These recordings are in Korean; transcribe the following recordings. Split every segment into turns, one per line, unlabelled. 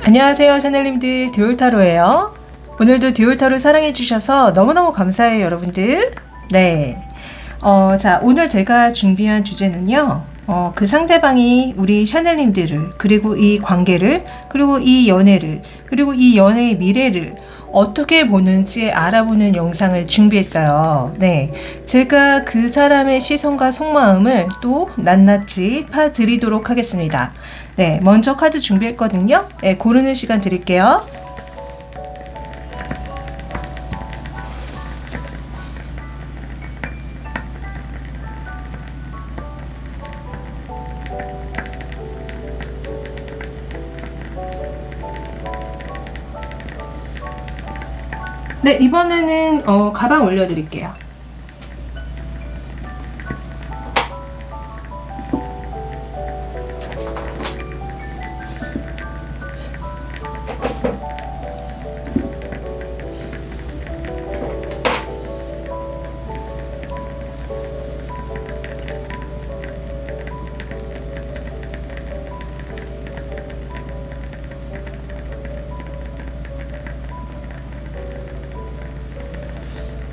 안녕하세요, 샤넬님들. 듀얼타로예요. 오늘도 듀얼타로 사랑해주셔서 너무너무 감사해요, 여러분들. 네. 자, 오늘 제가 준비한 주제는요. 그 상대방이 우리 샤넬님들을, 그리고 이 관계를, 그리고 이 연애를, 그리고 이 연애의 미래를 어떻게 보는지 알아보는 영상을 준비했어요. 네. 제가 그 사람의 시선과 속마음을 또 낱낱이 파드리도록 하겠습니다. 네. 먼저 카드 준비했거든요. 네, 고르는 시간 드릴게요. 네, 이번에는 가방 올려드릴게요.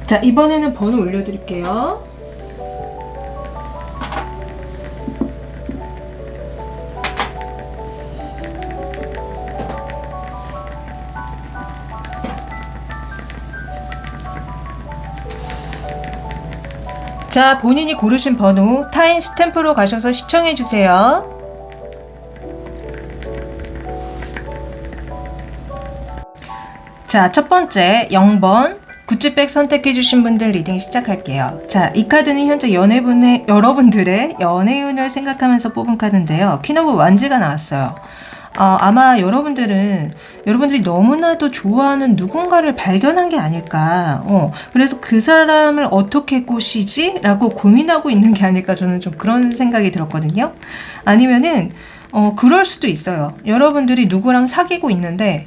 자, 이번에는 번호 올려드릴게요. 자, 본인이 고르신 번호 타임 스탬프로 가셔서 시청해주세요. 자, 첫 번째 0번 굿즈백 선택해주신 분들 리딩 시작할게요. 자, 이 카드는 현재 여러분들의 연애운을 생각하면서 뽑은 카드인데요. 퀸 오브 완즈가 나왔어요. 아마 여러분들이 너무나도 좋아하는 누군가를 발견한 게 아닐까. 그래서 그 사람을 어떻게 꼬시지? 라고 고민하고 있는 게 아닐까. 저는 좀 그런 생각이 들었거든요. 아니면은, 그럴 수도 있어요. 여러분들이 누구랑 사귀고 있는데,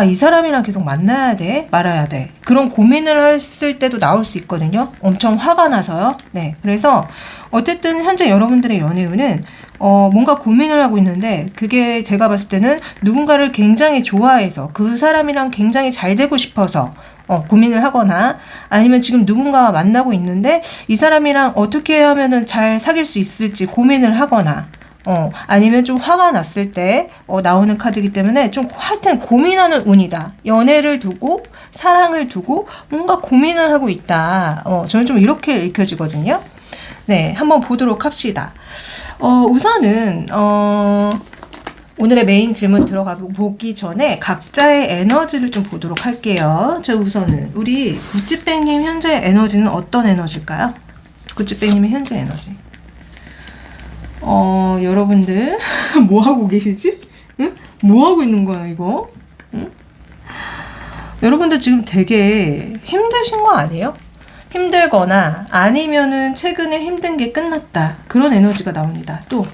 이 사람이랑 계속 만나야 돼? 말아야 돼? 그런 고민을 했을 때도 나올 수 있거든요. 엄청 화가 나서요. 네. 그래서, 어쨌든 현재 여러분들의 연애운은, 뭔가 고민을 하고 있는데, 그게 제가 봤을 때는 누군가를 굉장히 좋아해서, 그 사람이랑 굉장히 잘 되고 싶어서, 고민을 하거나, 아니면 지금 누군가와 만나고 있는데, 이 사람이랑 어떻게 하면은 잘 사귈 수 있을지 고민을 하거나, 아니면 좀 화가 났을 때 나오는 카드이기 때문에 좀 하여튼 고민하는 운이다. 연애를 두고 사랑을 두고 뭔가 고민을 하고 있다. 저는 좀 이렇게 읽혀지거든요. 네, 한번 보도록 합시다. 우선은 오늘의 메인 질문 들어가 보기 전에 각자의 에너지를 좀 보도록 할게요. 자, 우선은 우리 구찌백님 현재 에너지는 어떤 에너지일까요? 구찌백님의 현재 에너지. 여러분들 뭐 하고 계시지? 응? 뭐 하고 있는 거야 이거? 응? 여러분들 지금 되게 힘드신 거 아니에요? 힘들거나 아니면은 최근에 힘든 게 끝났다. 그런 에너지가 나옵니다. 또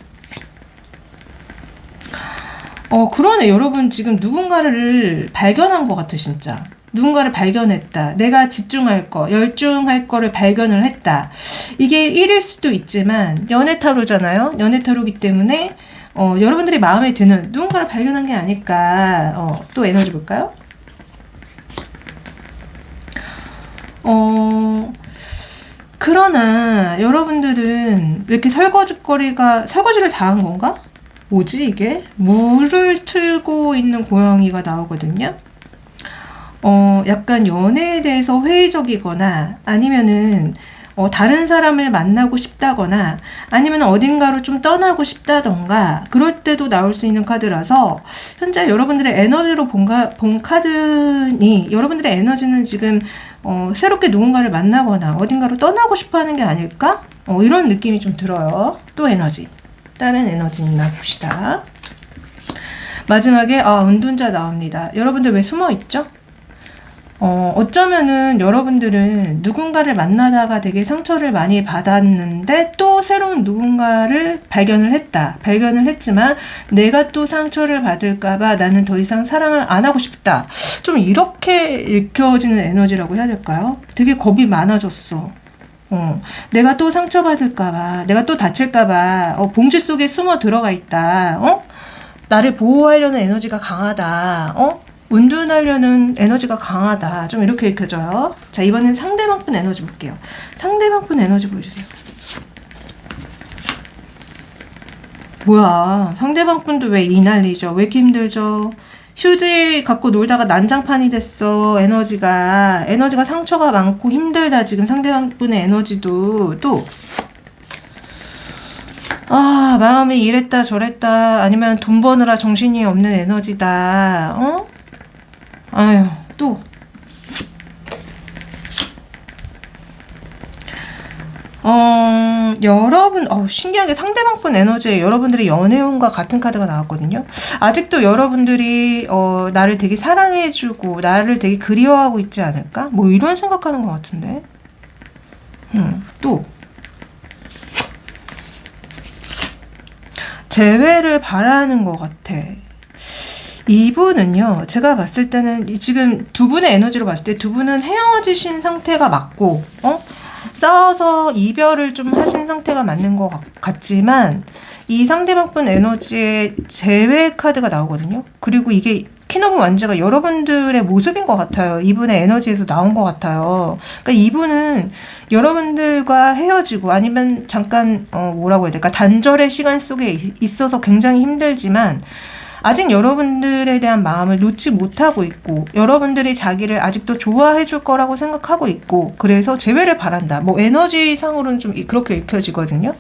그러네. 여러분 지금 누군가를 발견한 것 같아 진짜. 누군가를 발견했다. 내가 집중할 거, 열중할 거를 발견을 했다. 이게 1일 수도 있지만 연애타로잖아요. 연애타로기 때문에 여러분들이 마음에 드는 누군가를 발견한 게 아닐까. 또 에너지 볼까요? 그러나 여러분들은 왜 이렇게 설거지를 다 한 건가? 뭐지 이게? 물을 틀고 있는 고양이가 나오거든요. 약간 연애에 대해서 회의적이거나 아니면은 다른 사람을 만나고 싶다거나 아니면 어딘가로 좀 떠나고 싶다던가 그럴 때도 나올 수 있는 카드라서 현재 여러분들의 에너지로 본 카드니 여러분들의 에너지는 지금 새롭게 누군가를 만나거나 어딘가로 떠나고 싶어 하는 게 아닐까? 이런 느낌이 좀 들어요. 또 에너지. 다른 에너지 있나 봅시다. 마지막에 은둔자 나옵니다. 여러분들 왜 숨어 있죠? 어쩌면은 여러분들은 누군가를 만나다가 되게 상처를 많이 받았는데 또 새로운 누군가를 발견을 했지만 내가 또 상처를 받을까봐 나는 더 이상 사랑을 안 하고 싶다. 좀 이렇게 읽혀지는 에너지라고 해야 될까요? 되게 겁이 많아졌어. 내가 또 상처받을까봐, 내가 또 다칠까봐, 봉지 속에 숨어 들어가 있다. 나를 보호하려는 에너지가 강하다. 은둔하려는 에너지가 강하다. 좀 이렇게 읽혀져요. 자, 이번엔 상대방 분 에너지 볼게요. 상대방 분 에너지 보여주세요. 뭐야, 상대방 분도 왜 이 난리죠? 왜 이렇게 힘들죠? 휴지 갖고 놀다가 난장판이 됐어. 에너지가 상처가 많고 힘들다. 지금 상대방 분의 에너지도 또 마음이 이랬다 저랬다, 아니면 돈 버느라 정신이 없는 에너지다. 아유, 또 여러분, 신기하게 상대방 분 에너지에 여러분들의 연애운과 같은 카드가 나왔거든요. 아직도 여러분들이 나를 되게 사랑해주고 나를 되게 그리워하고 있지 않을까? 뭐 이런 생각하는 것 같은데. 또 재회를 바라는 것 같아. 이분은요, 제가 봤을 때는 지금 두 분의 에너지로 봤을 때 두 분은 헤어지신 상태가 맞고, 싸워서 이별을 좀 하신 상태가 맞는 것 같지만, 이 상대방 분 에너지에 재회 카드가 나오거든요. 그리고 이게 퀸 오브 완즈가 여러분들의 모습인 것 같아요. 이분의 에너지에서 나온 것 같아요. 그러니까 이분은 여러분들과 헤어지고 아니면 잠깐 뭐라고 해야 될까, 단절의 시간 속에 있어서 굉장히 힘들지만 아직 여러분들에 대한 마음을 놓지 못하고 있고, 여러분들이 자기를 아직도 좋아해 줄 거라고 생각하고 있고, 그래서 재회를 바란다. 뭐 에너지상으로는 좀 그렇게 읽혀지거든요.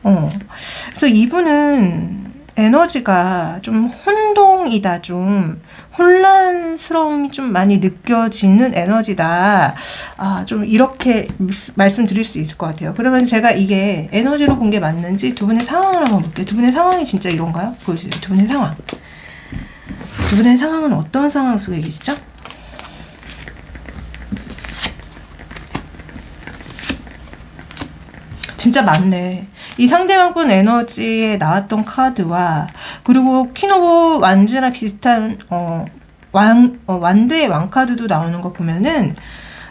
그래서 이분은 에너지가 좀 혼동이다, 좀 혼란스러움이 좀 많이 느껴지는 에너지다. 좀 이렇게 말씀드릴 수 있을 것 같아요. 그러면 제가 이게 에너지로 본 게 맞는지 두 분의 상황을 한번 볼게요. 두 분의 상황이 진짜 이런가요? 보여주세요. 두 분의 상황. 두 분의 상황은 어떤 상황 속에 계시죠? 진짜 맞네. 이 상대방 분 에너지에 나왔던 카드와, 그리고 퀸 오브 완즈랑 비슷한 완드의 왕카드도 나오는 거 보면은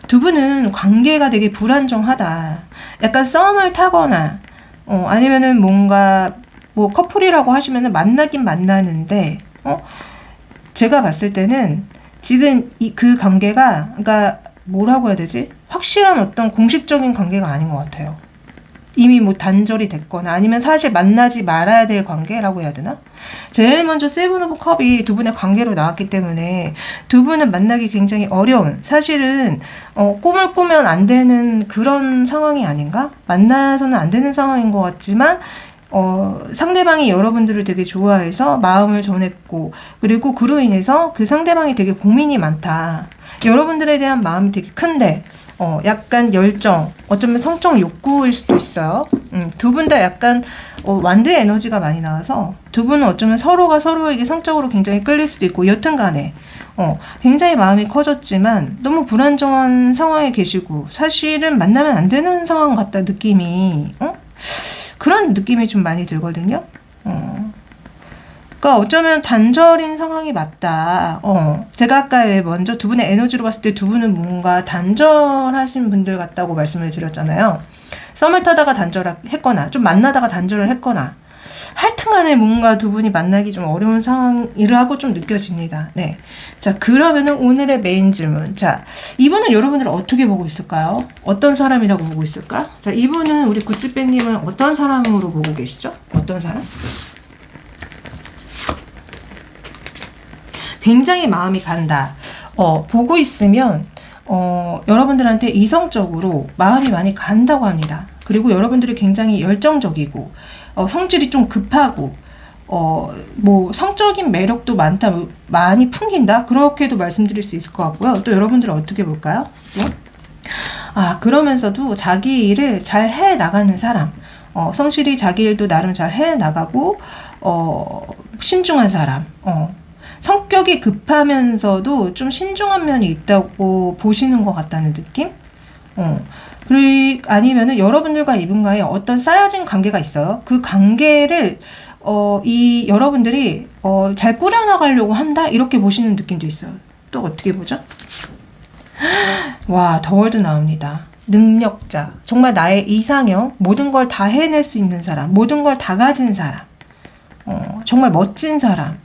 두 분은 관계가 되게 불안정하다. 약간 썸을 타거나 아니면은 뭔가 뭐 커플이라고 하시면은 만나긴 만나는데 제가 봤을 때는 지금 그 관계가, 그러니까 뭐라고 해야 되지? 확실한 어떤 공식적인 관계가 아닌 것 같아요. 이미 뭐 단절이 됐거나 아니면 사실 만나지 말아야 될 관계라고 해야 되나? 제일 먼저 세븐 오브 컵이 두 분의 관계로 나왔기 때문에 두 분은 만나기 굉장히 어려운, 사실은 꿈을 꾸면 안 되는 그런 상황이 아닌가? 만나서는 안 되는 상황인 것 같지만 상대방이 여러분들을 되게 좋아해서 마음을 전했고, 그리고 그로 인해서 그 상대방이 되게 고민이 많다. 여러분들에 대한 마음이 되게 큰데 약간 열정, 어쩌면 성적 욕구일 수도 있어요. 두 분 다 약간 완드의 에너지가 많이 나와서 두 분은 어쩌면 서로가 서로에게 성적으로 굉장히 끌릴 수도 있고, 여튼 간에 굉장히 마음이 커졌지만 너무 불안정한 상황에 계시고, 사실은 만나면 안 되는 상황 같다 느낌이, 그런 느낌이 좀 많이 들거든요. 그러니까 어쩌면 단절인 상황이 맞다. 제가 아까 먼저 두 분의 에너지로 봤을 때 두 분은 뭔가 단절하신 분들 같다고 말씀을 드렸잖아요. 썸을 타다가 단절했거나 좀 만나다가 단절을 했거나, 하여튼간에 뭔가 두 분이 만나기 좀 어려운 상황이라고 좀 느껴집니다. 네. 자, 그러면은 오늘의 메인 질문. 자, 이분은 여러분들을 어떻게 보고 있을까요? 어떤 사람이라고 보고 있을까? 자, 이분은 우리 구찌빼님은 어떤 사람으로 보고 계시죠? 어떤 사람? 굉장히 마음이 간다. 보고 있으면 여러분들한테 이성적으로 마음이 많이 간다고 합니다. 그리고 여러분들이 굉장히 열정적이고 성질이 좀 급하고 뭐 성적인 매력도 많이 풍긴다, 그렇게도 말씀드릴 수 있을 것 같고요. 또 여러분들은 어떻게 볼까요? 네? 그러면서도 자기 일을 잘 해 나가는 사람, 성실히 자기 일도 나름 잘 해 나가고 신중한 사람, 성격이 급하면서도 좀 신중한 면이 있다고 보시는 것 같다는 느낌? 그리고 아니면은 여러분들과 이분과의 어떤 쌓여진 관계가 있어요. 그 관계를 이 여러분들이 잘 꾸려나가려고 한다, 이렇게 보시는 느낌도 있어요. 또 어떻게 보죠? 와, 더 월드 나옵니다. 능력자, 정말 나의 이상형, 모든 걸 다 해낼 수 있는 사람, 모든 걸 다 가진 사람. 정말 멋진 사람.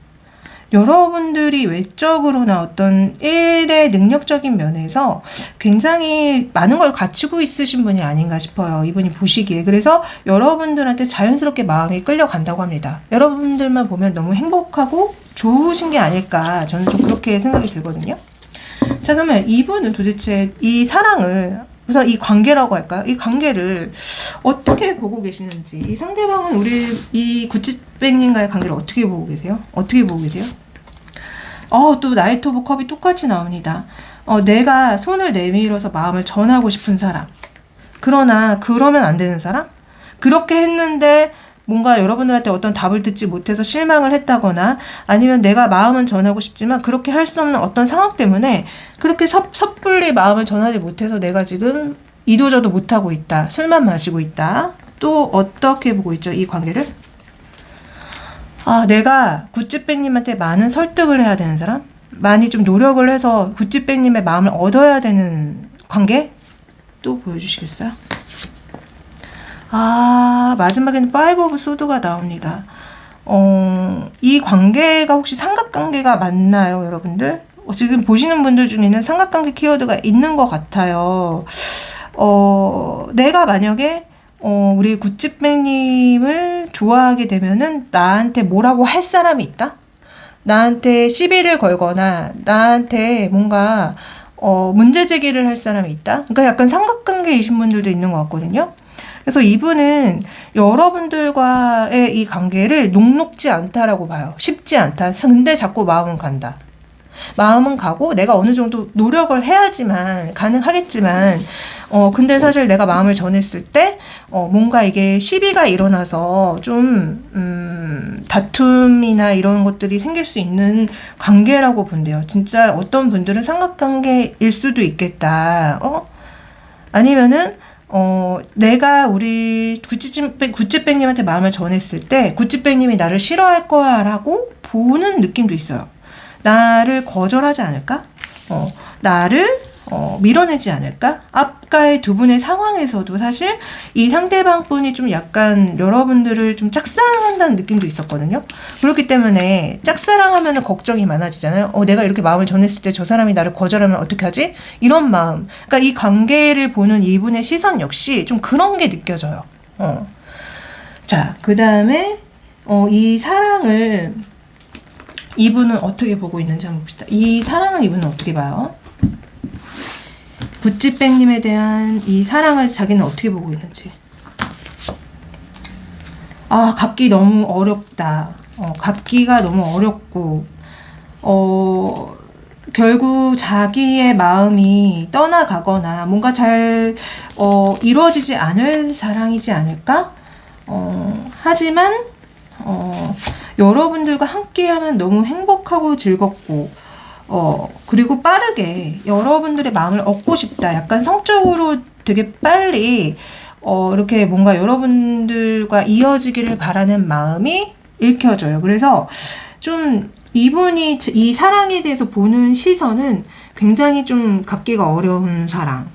여러분들이 외적으로나 어떤 일의 능력적인 면에서 굉장히 많은 걸 갖추고 있으신 분이 아닌가 싶어요. 이분이 보시기에. 그래서 여러분들한테 자연스럽게 마음이 끌려간다고 합니다. 여러분들만 보면 너무 행복하고 좋으신 게 아닐까, 저는 좀 그렇게 생각이 들거든요. 자, 그러면 이분은 도대체 이 사랑을, 우선 이 관계라고 할까요? 이 관계를 어떻게 보고 계시는지, 이 상대방은 우리 이 구찌백님과의 관계를 어떻게 보고 계세요? 어떻게 보고 계세요? 또 나이트 오브 컵이 똑같이 나옵니다. 내가 손을 내밀어서 마음을 전하고 싶은 사람. 그러나 그러면 안 되는 사람? 그렇게 했는데 뭔가 여러분들한테 어떤 답을 듣지 못해서 실망을 했다거나, 아니면 내가 마음은 전하고 싶지만 그렇게 할 수 없는 어떤 상황 때문에 그렇게 섣불리 마음을 전하지 못해서 내가 지금 이도저도 못하고 있다. 술만 마시고 있다. 또 어떻게 보고 있죠, 이 관계를? 내가 구찌백님한테 많은 설득을 해야 되는 사람? 많이 좀 노력을 해서 구찌백님의 마음을 얻어야 되는 관계? 또 보여주시겠어요? 마지막에는 파이브 오브 소드가 나옵니다. 이 관계가 혹시 삼각관계가 맞나요, 여러분들? 지금 보시는 분들 중에는 삼각관계 키워드가 있는 것 같아요. 내가 만약에 우리 구찌백님을 좋아하게 되면은 나한테 뭐라고 할 사람이 있다? 나한테 시비를 걸거나 나한테 뭔가 문제 제기를 할 사람이 있다? 그러니까 약간 삼각관계이신 분들도 있는 것 같거든요. 그래서 이분은 여러분들과의 이 관계를 녹록지 않다라고 봐요. 쉽지 않다. 근데 자꾸 마음은 간다. 마음은 가고 내가 어느 정도 노력을 해야지만 가능하겠지만, 근데 사실 내가 마음을 전했을 때 뭔가 이게 시비가 일어나서 좀 다툼이나 이런 것들이 생길 수 있는 관계라고 본대요. 진짜 어떤 분들은 삼각관계일 수도 있겠다. 아니면은 내가 우리 구찌백님한테 마음을 전했을 때 구찌백님이 나를 싫어할 거야 라고 보는 느낌도 있어요. 나를 거절하지 않을까? 나를 밀어내지 않을까? 아까의 두 분의 상황에서도 사실 이 상대방 분이 좀 약간 여러분들을 좀 짝사랑한다는 느낌도 있었거든요. 그렇기 때문에 짝사랑하면 걱정이 많아지잖아요. 내가 이렇게 마음을 전했을 때 저 사람이 나를 거절하면 어떻게 하지? 이런 마음. 그러니까 이 관계를 보는 이분의 시선 역시 좀 그런 게 느껴져요. 자, 그 다음에 이 사랑을 이분은 어떻게 보고 있는지 한번 봅시다. 이 사랑을 이분은 어떻게 봐요? 구찌백님에 대한 이 사랑을 자기는 어떻게 보고 있는지. 갖기 너무 어렵다. 갖기가 너무 어렵고, 결국 자기의 마음이 떠나가거나 뭔가 잘 이루어지지 않을 사랑이지 않을까? 하지만 여러분들과 함께하면 너무 행복하고 즐겁고, 그리고 빠르게 여러분들의 마음을 얻고 싶다. 약간 성적으로 되게 빨리 이렇게 뭔가 여러분들과 이어지기를 바라는 마음이 읽혀져요. 그래서 좀 이분이 이 사랑에 대해서 보는 시선은 굉장히 좀 갖기가 어려운 사랑.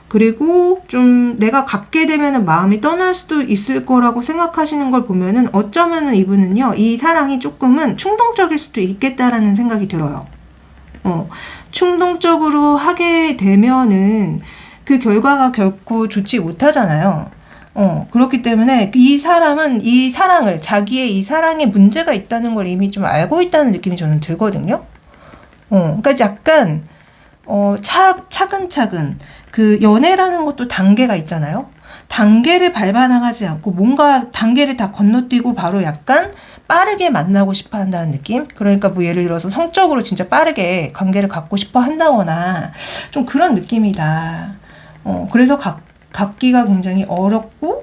그리고 좀 내가 갖게 되면은 마음이 떠날 수도 있을 거라고 생각하시는 걸 보면은 어쩌면은 이분은요, 이 사랑이 조금은 충동적일 수도 있겠다라는 생각이 들어요. 충동적으로 하게 되면은 그 결과가 결코 좋지 못하잖아요. 그렇기 때문에 이 사람은 이 사랑을, 자기의 이 사랑에 문제가 있다는 걸 이미 좀 알고 있다는 느낌이 저는 들거든요. 그러니까 약간 차근차근, 그 연애라는 것도 단계가 있잖아요. 단계를 밟아 나가지 않고 뭔가 단계를 다 건너뛰고 바로 약간 빠르게 만나고 싶어 한다는 느낌? 그러니까 뭐 예를 들어서 성적으로 진짜 빠르게 관계를 갖고 싶어 한다거나 좀 그런 느낌이다. 그래서 갖기가 굉장히 어렵고,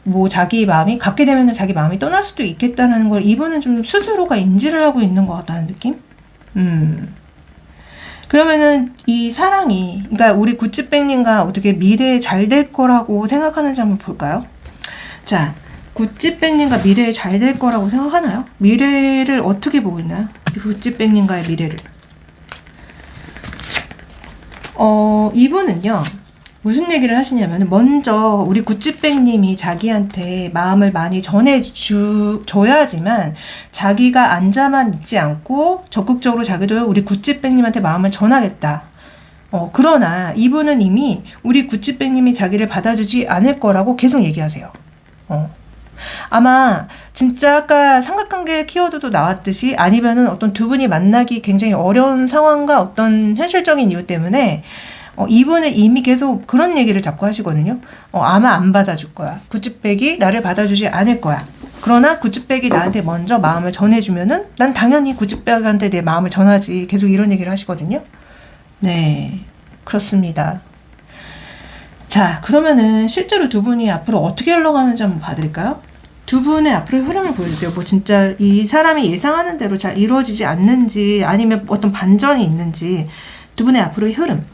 뭐 자기 마음이 갖게 되면 자기 마음이 떠날 수도 있겠다는 걸 이분은 좀 스스로가 인지를 하고 있는 것 같다는 느낌? 그러면은 이 사랑이, 그러니까 우리 구찌백님과 어떻게 미래에 잘 될 거라고 생각하는지 한번 볼까요? 자, 구찌백님과 미래에 잘 될 거라고 생각하나요? 미래를 어떻게 보고 있나요? 구찌백님과의 미래를. 이분은요, 무슨 얘기를 하시냐면, 먼저 우리 구찌백님이 자기한테 마음을 많이 전해줘야지만 자기가 앉아만 있지 않고 적극적으로 자기도 우리 구찌백님한테 마음을 전하겠다. 그러나 이분은 이미 우리 구찌백님이 자기를 받아주지 않을 거라고 계속 얘기하세요. 아마 진짜 아까 삼각관계 키워드도 나왔듯이, 아니면은 어떤 두 분이 만나기 굉장히 어려운 상황과 어떤 현실적인 이유 때문에 이분은 이미 계속 그런 얘기를 자꾸 하시거든요. 아마 안 받아줄 거야. 구찌백이 나를 받아주지 않을 거야. 그러나 구찌백이 나한테 먼저 마음을 전해주면은 난 당연히 구찌백한테 내 마음을 전하지. 계속 이런 얘기를 하시거든요. 네, 그렇습니다. 자, 그러면은 실제로 두 분이 앞으로 어떻게 흘러가는지 한번 봐드릴까요? 두 분의 앞으로의 흐름을 보여주세요. 뭐 진짜 이 사람이 예상하는 대로 잘 이루어지지 않는지, 아니면 어떤 반전이 있는지, 두 분의 앞으로의 흐름.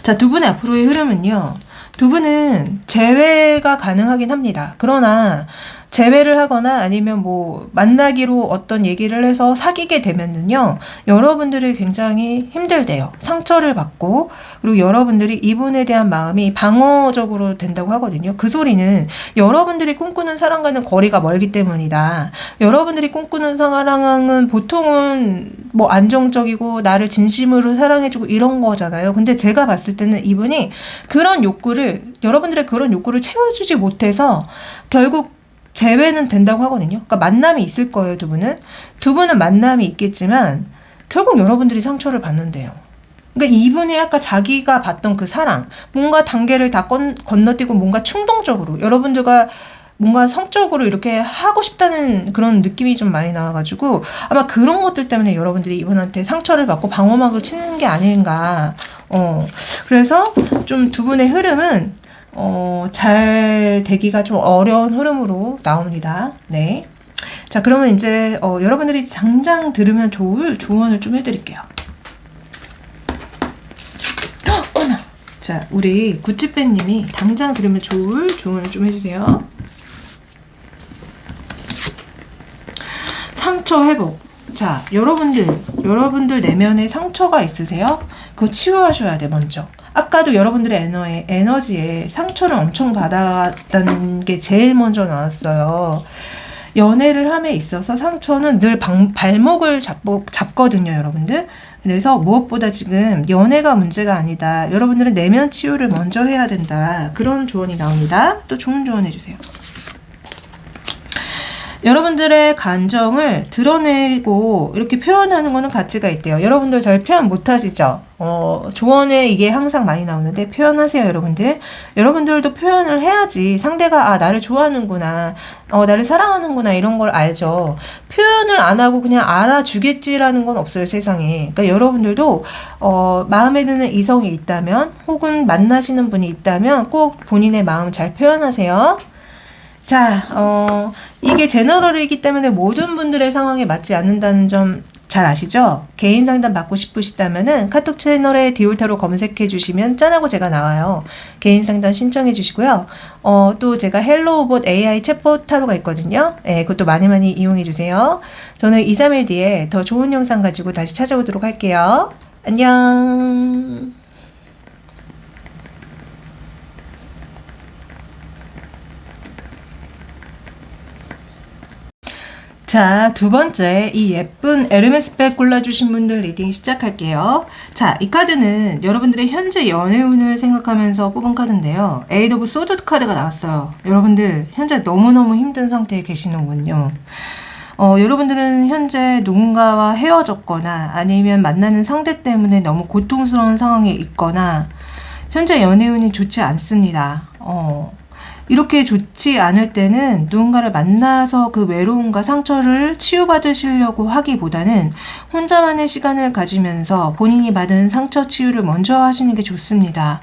자, 두 분의 앞으로의 흐름은요, 두 분은 재회가 가능하긴 합니다. 그러나 재회를 하거나 아니면 뭐 만나기로 어떤 얘기를 해서 사귀게 되면은요, 여러분들이 굉장히 힘들대요. 상처를 받고, 그리고 여러분들이 이분에 대한 마음이 방어적으로 된다고 하거든요. 그 소리는 여러분들이 꿈꾸는 사랑과는 거리가 멀기 때문이다. 여러분들이 꿈꾸는 사랑은 보통은 뭐 안정적이고 나를 진심으로 사랑해주고 이런 거잖아요. 근데 제가 봤을 때는 이분이 그런 욕구를, 여러분들의 그런 욕구를 채워주지 못해서 결국 재회는 된다고 하거든요. 그러니까 만남이 있을 거예요, 두 분은. 두 분은 만남이 있겠지만 결국 여러분들이 상처를 받는데요. 그러니까 이분이 아까 자기가 봤던 그 사랑, 뭔가 단계를 다 건너뛰고 뭔가 충동적으로 여러분들과 뭔가 성적으로 이렇게 하고 싶다는 그런 느낌이 좀 많이 나와가지고 아마 그런 것들 때문에 여러분들이 이분한테 상처를 받고 방어막을 치는 게 아닌가. 그래서 좀 두 분의 흐름은 잘 되기가 좀 어려운 흐름으로 나옵니다. 네. 자, 그러면 이제 여러분들이 당장 들으면 좋을 조언을 좀 해드릴게요. 어머나. 자, 우리 구찌백님이 당장 들으면 좋을 조언을 좀 해주세요. 상처 회복. 자, 여러분들 내면에 상처가 있으세요? 그거 치유하셔야 돼, 먼저. 아까도 여러분들의 에너지에 상처를 엄청 받았다는 게 제일 먼저 나왔어요. 연애를 함에 있어서 상처는 늘 발목을 잡거든요, 여러분들. 그래서 무엇보다 지금 연애가 문제가 아니다. 여러분들은 내면 치유를 먼저 해야 된다. 그런 조언이 나옵니다. 또 좋은 조언 해주세요. 여러분들의 감정을 드러내고 이렇게 표현하는 거는 가치가 있대요. 여러분들 잘 표현 못 하시죠? 조언에 이게 항상 많이 나오는데 표현하세요, 여러분들. 여러분들도 표현을 해야지 상대가 나를 좋아하는구나, 나를 사랑하는구나 이런 걸 알죠. 표현을 안 하고 그냥 알아주겠지라는 건 없어요, 세상에. 그러니까 여러분들도 마음에 드는 이성이 있다면 혹은 만나시는 분이 있다면 꼭 본인의 마음 잘 표현하세요. 자, 이게 제너럴이기 때문에 모든 분들의 상황에 맞지 않는다는 점 잘 아시죠? 개인 상담 받고 싶으시다면은 카톡 채널에 디올타로 검색해 주시면 짠하고 제가 나와요. 개인 상담 신청해 주시고요. 또 제가 헬로우봇 AI 챗봇 타로가 있거든요. 네, 그것도 많이 많이 이용해 주세요. 저는 2, 3일 뒤에 더 좋은 영상 가지고 다시 찾아오도록 할게요. 안녕. 자, 두 번째, 이 예쁜 에르메스백 골라주신 분들 리딩 시작할게요. 자, 이 카드는 여러분들의 현재 연애운을 생각하면서 뽑은 카드인데요. 에이드 오브 소드 카드가 나왔어요. 여러분들 현재 너무너무 힘든 상태에 계시는군요. 여러분들은 현재 누군가와 헤어졌거나 아니면 만나는 상대 때문에 너무 고통스러운 상황에 있거나 현재 연애운이 좋지 않습니다. 이렇게 좋지 않을 때는 누군가를 만나서 그 외로움과 상처를 치유받으시려고 하기보다는 혼자만의 시간을 가지면서 본인이 받은 상처 치유를 먼저 하시는 게 좋습니다.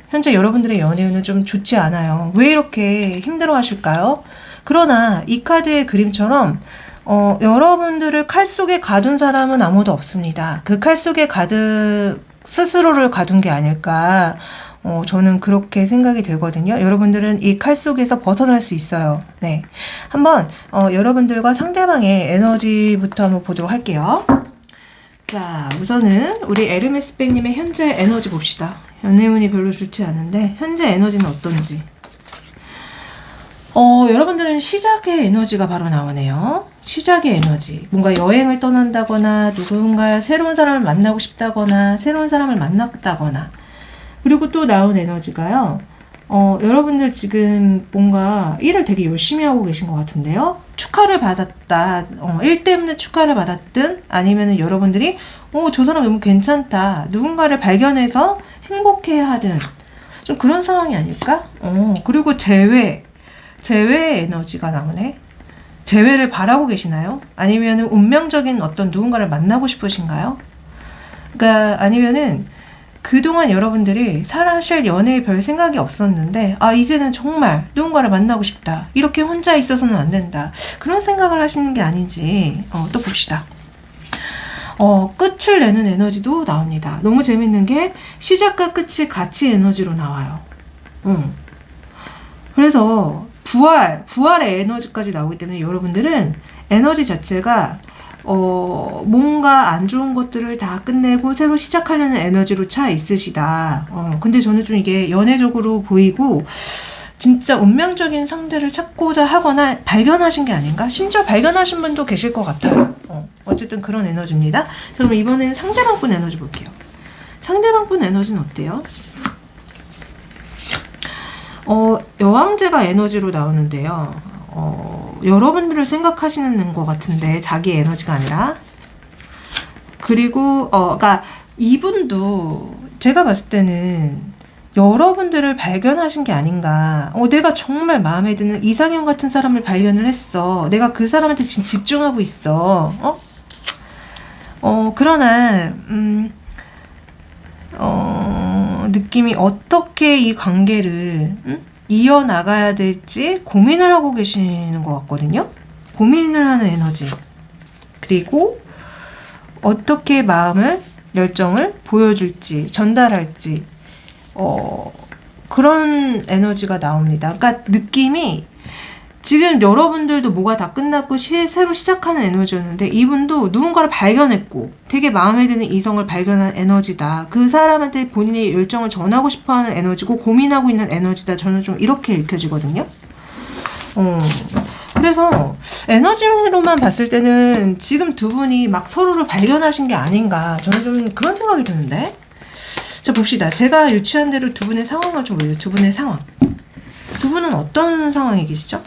현재 여러분들의 연애운은 좀 좋지 않아요. 왜 이렇게 힘들어 하실까요? 그러나 이 카드의 그림처럼 여러분들을 칼 속에 가둔 사람은 아무도 없습니다. 그 칼 속에 스스로를 가둔 게 아닐까. 저는 그렇게 생각이 들거든요. 여러분들은 이 칼 속에서 벗어날 수 있어요. 네. 한번, 여러분들과 상대방의 에너지부터 한번 보도록 할게요. 자, 우선은 우리 에르메스백님의 현재 에너지 봅시다. 연애운이 별로 좋지 않은데 현재 에너지는 어떤지. 여러분들은 시작의 에너지가 바로 나오네요. 시작의 에너지. 뭔가 여행을 떠난다거나 누군가 새로운 사람을 만나고 싶다거나 새로운 사람을 만났다거나. 그리고 또 나온 에너지가요. 여러분들 지금 뭔가 일을 되게 열심히 하고 계신 것 같은데요. 축하를 받았다. 일 때문에 축하를 받았든 아니면은 여러분들이 저 사람 너무 괜찮다. 누군가를 발견해서 행복해 하든 좀 그런 상황이 아닐까? 그리고 재회의 에너지가 나오네. 재회를 바라고 계시나요? 아니면은 운명적인 어떤 누군가를 만나고 싶으신가요? 그러니까 아니면은 그동안 여러분들이 사실 연애에 별 생각이 없었는데 이제는 정말 누군가를 만나고 싶다. 이렇게 혼자 있어서는 안 된다. 그런 생각을 하시는 게 아닌지 또 봅시다. 끝을 내는 에너지도 나옵니다. 너무 재밌는 게 시작과 끝이 같이 에너지로 나와요. 그래서 부활의 에너지까지 나오기 때문에 여러분들은 에너지 자체가 뭔가 안 좋은 것들을 다 끝내고 새로 시작하려는 에너지로 차 있으시다. 근데 저는 좀 이게 연애적으로 보이고 진짜 운명적인 상대를 찾고자 하거나 발견하신 게 아닌가? 심지어 발견하신 분도 계실 것 같아요. 어쨌든 그런 에너지입니다. 자, 그럼 이번엔 상대방분 에너지 볼게요. 상대방분 에너지는 어때요? 여왕제가 에너지로 나오는데요. 여러분들을 생각하시는 것 같은데 자기 에너지가 아니라. 그리고 그러니까 이분도 제가 봤을 때는 여러분들을 발견하신 게 아닌가. 내가 정말 마음에 드는 이상형 같은 사람을 발견을 했어. 내가 그 사람한테 지금 집중하고 있어. 그러나 느낌이 어떻게 이 관계를 이어나가야 될지 고민을 하고 계시는 것 같거든요. 고민을 하는 에너지. 그리고 어떻게 마음을, 열정을 보여줄지, 전달할지 그런 에너지가 나옵니다. 그러니까 느낌이 지금 여러분들도 뭐가 다 끝났고 새로 시작하는 에너지였는데 이분도 누군가를 발견했고 되게 마음에 드는 이성을 발견한 에너지다. 그 사람한테 본인의 열정을 전하고 싶어하는 에너지고 고민하고 있는 에너지다. 저는 좀 이렇게 읽혀지거든요. 그래서 에너지로만 봤을 때는 지금 두 분이 막 서로를 발견하신 게 아닌가. 저는 좀 그런 생각이 드는데. 자, 봅시다. 제가 유추한 대로 두 분의 상황을 좀 보여요. 두 분의 상황. 두 분은 어떤 상황에 계시죠?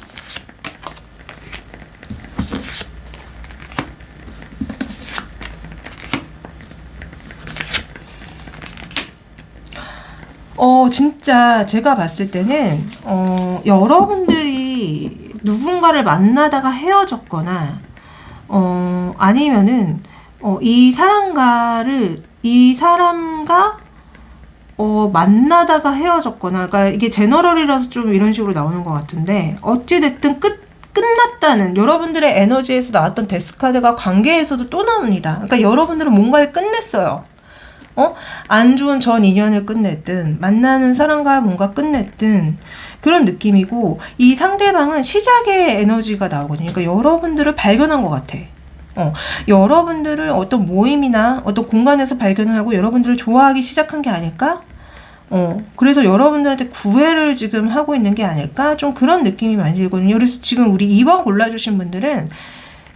진짜 제가 봤을 때는 여러분들이 누군가를 만나다가 헤어졌거나 아니면은 이 사람과 만나다가 헤어졌거나, 그러니까 이게 제너럴이라서 좀 이런 식으로 나오는 것 같은데 어찌됐든 끝났다는 여러분들의 에너지에서 나왔던 데스카드가 관계에서도 또 나옵니다. 그러니까 여러분들은 뭔가를 끝냈어요. 안 좋은 전 인연을 끝냈든 만나는 사람과 뭔가 끝냈든 그런 느낌이고, 이 상대방은 시작의 에너지가 나오거든요. 그러니까 여러분들을 발견한 것 같아. 여러분들을 어떤 모임이나 어떤 공간에서 발견을 하고 여러분들을 좋아하기 시작한 게 아닐까? 그래서 여러분들한테 구애를 지금 하고 있는 게 아닐까? 좀 그런 느낌이 많이 들거든요. 그래서 지금 우리 2번 골라주신 분들은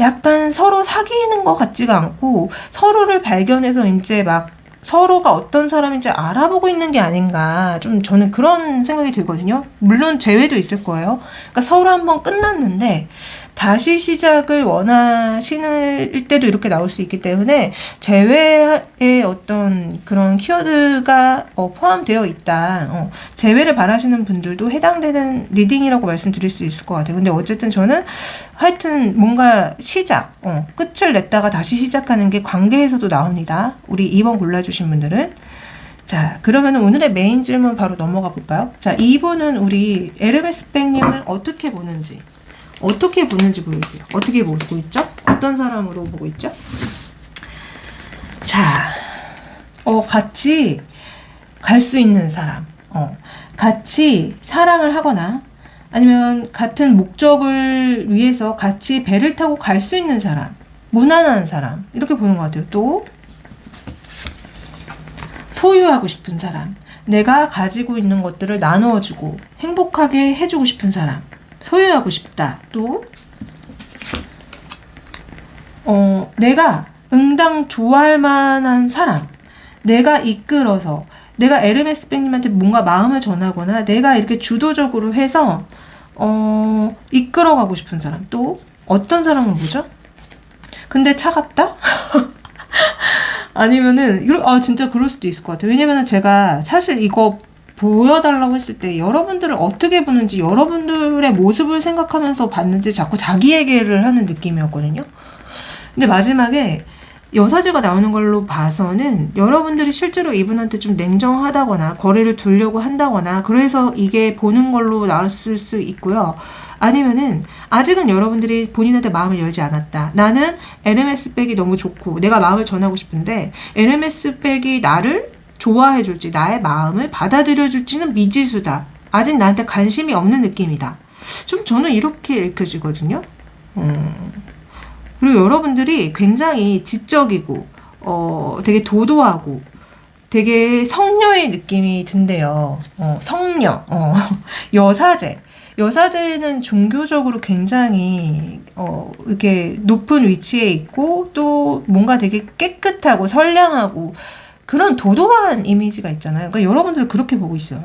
약간 서로 사귀는 것 같지가 않고 서로를 발견해서 이제 막 서로가 어떤 사람인지 알아보고 있는 게 아닌가. 좀 저는 그런 생각이 들거든요. 물론 재회도 있을 거예요. 그러니까 서로 한번 끝났는데 다시 시작을 원하시는 때도 이렇게 나올 수 있기 때문에 재회의 어떤 그런 키워드가 포함되어 있다. 재회를 바라시는 분들도 해당되는 리딩이라고 말씀드릴 수 있을 것 같아요. 근데 어쨌든 저는 하여튼 뭔가 시작, 끝을 냈다가 다시 시작하는 게 관계에서도 나옵니다. 우리 2번 골라주신 분들은. 자, 그러면 오늘의 메인 질문 바로 넘어가 볼까요? 자, 이분은 우리 에르메스백님을 어떻게 보는지 보여주세요. 어떻게 보고 있죠? 어떤 사람으로 보고 있죠? 자, 같이 갈 수 있는 사람, 같이 사랑을 하거나 아니면 같은 목적을 위해서 같이 배를 타고 갈 수 있는 사람, 무난한 사람, 이렇게 보는 것 같아요. 또 소유하고 싶은 사람, 내가 가지고 있는 것들을 나누어주고 행복하게 해주고 싶은 사람, 소유하고 싶다. 또 내가 응당 좋아할 만한 사람, 내가 이끌어서 내가 에르메스 백님한테 뭔가 마음을 전하거나 내가 이렇게 주도적으로 해서 이끌어가고 싶은 사람. 또 어떤 사람은 뭐죠? 근데 차갑다? 아니면은 진짜 그럴 수도 있을 것 같아요. 왜냐면은 제가 사실 이거 보여달라고 했을 때 여러분들을 어떻게 보는지, 여러분들의 모습을 생각하면서 봤는지 자꾸 자기 얘기를 하는 느낌이었거든요. 근데 마지막에 여사제가 나오는 걸로 봐서는 여러분들이 실제로 이분한테 좀 냉정하다거나 거리를 두려고 한다거나 그래서 이게 보는 걸로 나왔을 수 있고요. 아니면은 아직은 여러분들이 본인한테 마음을 열지 않았다. 나는 에르메스 백이 너무 좋고 내가 마음을 전하고 싶은데 에르메스 백이 나를 좋아해줄지 나의 마음을 받아들여줄지는 미지수다. 아직 나한테 관심이 없는 느낌이다. 좀 저는 이렇게 읽혀지거든요. 그리고 여러분들이 굉장히 지적이고 되게 도도하고 되게 성녀의 느낌이 든대요. 성녀, 여사제는 종교적으로 굉장히 이렇게 높은 위치에 있고 또 뭔가 되게 깨끗하고 선량하고 그런 도도한 이미지가 있잖아요. 그러니까 여러분들 그렇게 보고 있어요.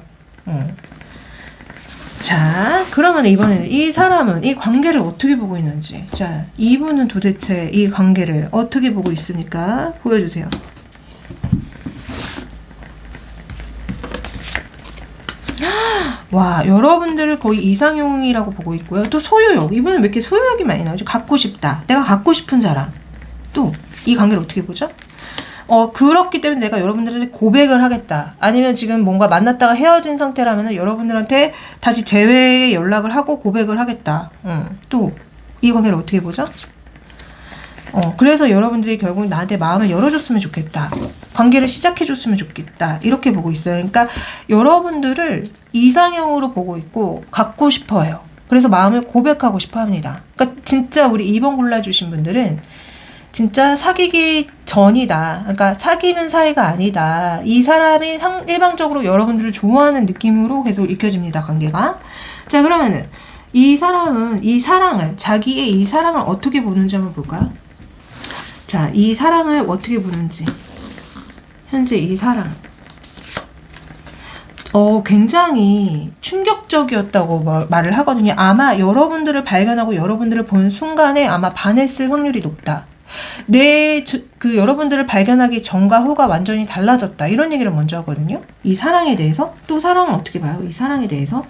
자, 그러면 이번에는 이 사람은 이 관계를 어떻게 보고 있는지. 자, 이분은 도대체 이 관계를 어떻게 보고 있으니까 보여주세요. 와, 여러분들을 거의 이상형이라고 보고 있고요. 또 소유욕. 이분은 왜 이렇게 소유욕이 많이 나오죠? 갖고 싶다. 내가 갖고 싶은 사람. 또 이 관계를 어떻게 보죠? 그렇기 때문에 내가 여러분들한테 고백을 하겠다. 아니면 지금 뭔가 만났다가 헤어진 상태라면 여러분들한테 다시 재회 연락을 하고 고백을 하겠다. 또 이 관계를 어떻게 보죠? 그래서 여러분들이 결국 나한테 마음을 열어줬으면 좋겠다. 관계를 시작해줬으면 좋겠다. 이렇게 보고 있어요. 그러니까 여러분들을 이상형으로 보고 있고 갖고 싶어요. 그래서 마음을 고백하고 싶어 합니다. 그러니까 진짜 우리 2번 골라주신 분들은 진짜 사귀기 전이다. 그러니까 사귀는 사이가 아니다. 이 사람이 일방적으로 여러분들을 좋아하는 느낌으로 계속 읽혀집니다. 관계가. 자, 그러면은 이 사람은 이 사랑을, 자기의 이 사랑을 어떻게 보는지 한번 볼까요? 자, 이 사랑을 어떻게 보는지. 현재 이 사랑. 굉장히 충격적이었다고 말을 하거든요. 아마 여러분들을 발견하고 여러분들을 본 순간에 아마 반했을 확률이 높다. 여러분들을 발견하기 전과 후가 완전히 달라졌다. 이런 얘기를 먼저 하거든요. 이 사랑에 대해서. 또 사랑은 어떻게 봐요? 이 사랑에 대해서.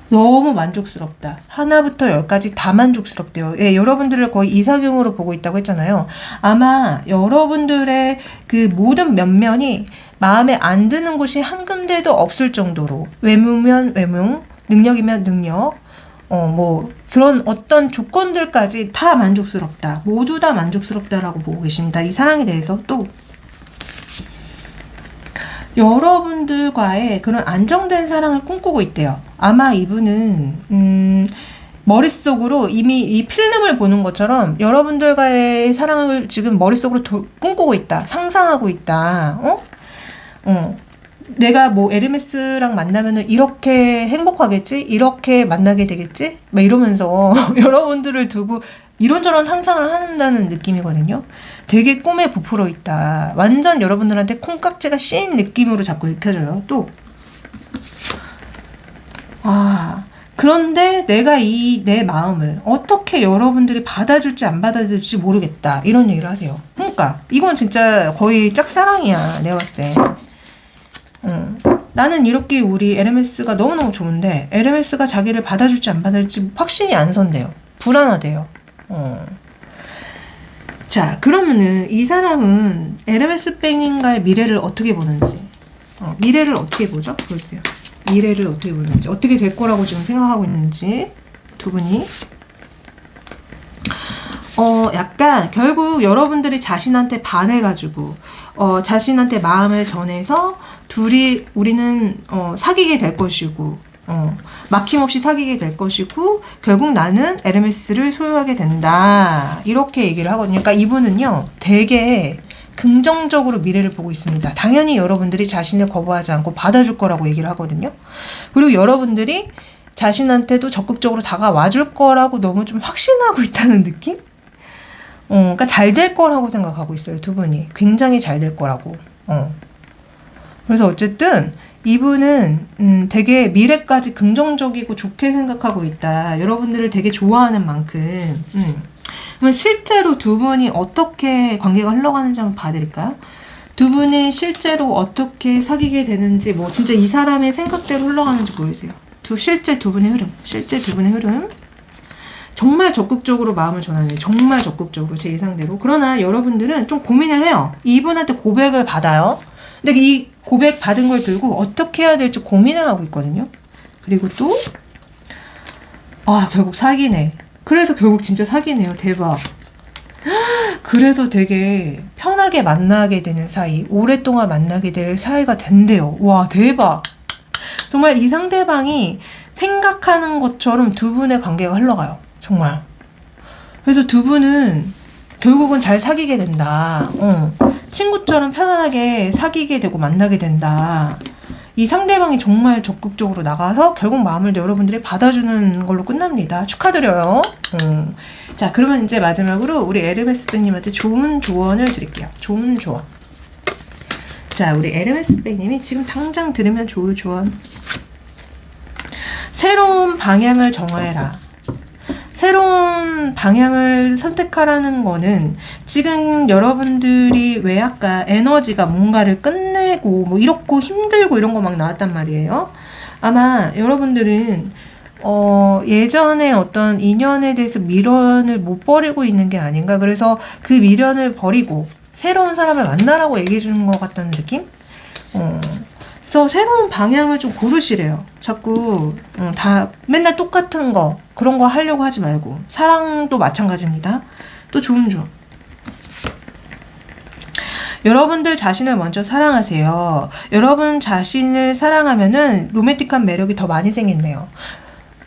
너무 만족스럽다. 하나부터 열까지 다 만족스럽대요. 예, 여러분들을 거의 이상형으로 보고 있다고 했잖아요. 아마 여러분들의 그 모든 면면이 마음에 안 드는 곳이 한 군데도 없을 정도로 외모면 외모, 능력이면 능력, 그런 어떤 조건들까지 다 만족스럽다. 모두 다 만족스럽다라고 보고 계십니다. 이 사랑에 대해서. 또 여러분들과의 그런 안정된 사랑을 꿈꾸고 있대요. 아마 이분은 머릿속으로 이미 이 필름을 보는 것처럼 여러분들과의 사랑을 지금 머릿속으로 꿈꾸고 있다. 상상하고 있다. 내가 에르메스랑 만나면은 이렇게 행복하겠지? 이렇게 만나게 되겠지? 막 이러면서 여러분들을 두고 이런저런 상상을 한다는 느낌이거든요. 되게 꿈에 부풀어 있다. 완전 여러분들한테 콩깍지가 씌인 느낌으로 자꾸 읽혀져요. 또 그런데 내가 내 마음을 어떻게 여러분들이 받아줄지 안 받아줄지 모르겠다. 이런 얘기를 하세요. 그러니까 이건 진짜 거의 짝사랑이야. 내가 봤을 때. 나는 이렇게 우리 에르메스가 너무너무 좋은데 에르메스가 자기를 받아줄지 안 받아줄지 확신이 안 선대요. 불안하대요. 자, 그러면은 이 사람은 에르메스 백님과의 미래를 어떻게 보는지, 미래를 어떻게 보죠? 보여주세요. 미래를 어떻게 보는지, 어떻게 될 거라고 지금 생각하고 있는지 두 분이. 약간 결국 여러분들이 자신한테 반해가지고 자신한테 마음을 전해서 우리는 사귀게 될 것이고 막힘없이 사귀게 될 것이고 결국 나는 에르메스를 소유하게 된다. 이렇게 얘기를 하거든요. 그러니까 이분은요 되게 긍정적으로 미래를 보고 있습니다. 당연히 여러분들이 자신을 거부하지 않고 받아줄 거라고 얘기를 하거든요. 그리고 여러분들이 자신한테도 적극적으로 다가와줄 거라고 너무 좀 확신하고 있다는 느낌? 그러니까 잘 될 거라고 생각하고 있어요. 두 분이. 굉장히 잘 될 거라고. 그래서 어쨌든 이분은 되게 미래까지 긍정적이고 좋게 생각하고 있다. 여러분들을 되게 좋아하는 만큼. 그러면 실제로 두 분이 어떻게 관계가 흘러가는지 한번 봐드릴까요? 두 분이 실제로 어떻게 사귀게 되는지, 뭐 진짜 이 사람의 생각대로 흘러가는지 보여주세요. 실제 두 분의 흐름. 정말 적극적으로 마음을 전하네요. 정말 적극적으로 제 예상대로. 그러나 여러분들은 좀 고민을 해요. 이분한테 고백을 받아요. 근데 이 고백 받은 걸 들고 어떻게 해야 될지 고민을 하고 있거든요. 그리고 또 결국 사귀네. 그래서 결국 진짜 사귀네요. 대박. 그래서 되게 편하게 만나게 되는 사이, 오랫동안 만나게 될 사이가 된대요. 와, 대박. 정말 이 상대방이 생각하는 것처럼 두 분의 관계가 흘러가요. 정말. 그래서 두 분은 결국은 잘 사귀게 된다. 친구처럼 편안하게 사귀게 되고 만나게 된다. 이 상대방이 정말 적극적으로 나가서 결국 마음을 여러분들이 받아주는 걸로 끝납니다. 축하드려요. 자, 그러면 이제 마지막으로 우리 에르메스백님한테 좋은 조언을 드릴게요. 좋은 조언. 자, 우리 에르메스백님이 지금 당장 들으면 좋을 조언. 새로운 방향을 정해라. 새로운 방향을 선택하라는 거는 지금 여러분들이 왜 아까 에너지가 뭔가를 끝내고 뭐 이렇고 힘들고 이런 거 막 나왔단 말이에요. 아마 여러분들은 예전에 어떤 인연에 대해서 미련을 못 버리고 있는 게 아닌가. 그래서 그 미련을 버리고 새로운 사람을 만나라고 얘기해 주는 것 같다는 느낌? 그래서 새로운 방향을 좀 고르시래요. 자꾸 다 맨날 똑같은 거 그런 거 하려고 하지 말고. 사랑도 마찬가지입니다. 또 좋은 점. 여러분들 자신을 먼저 사랑하세요. 여러분 자신을 사랑하면은 로맨틱한 매력이 더 많이 생긴대요.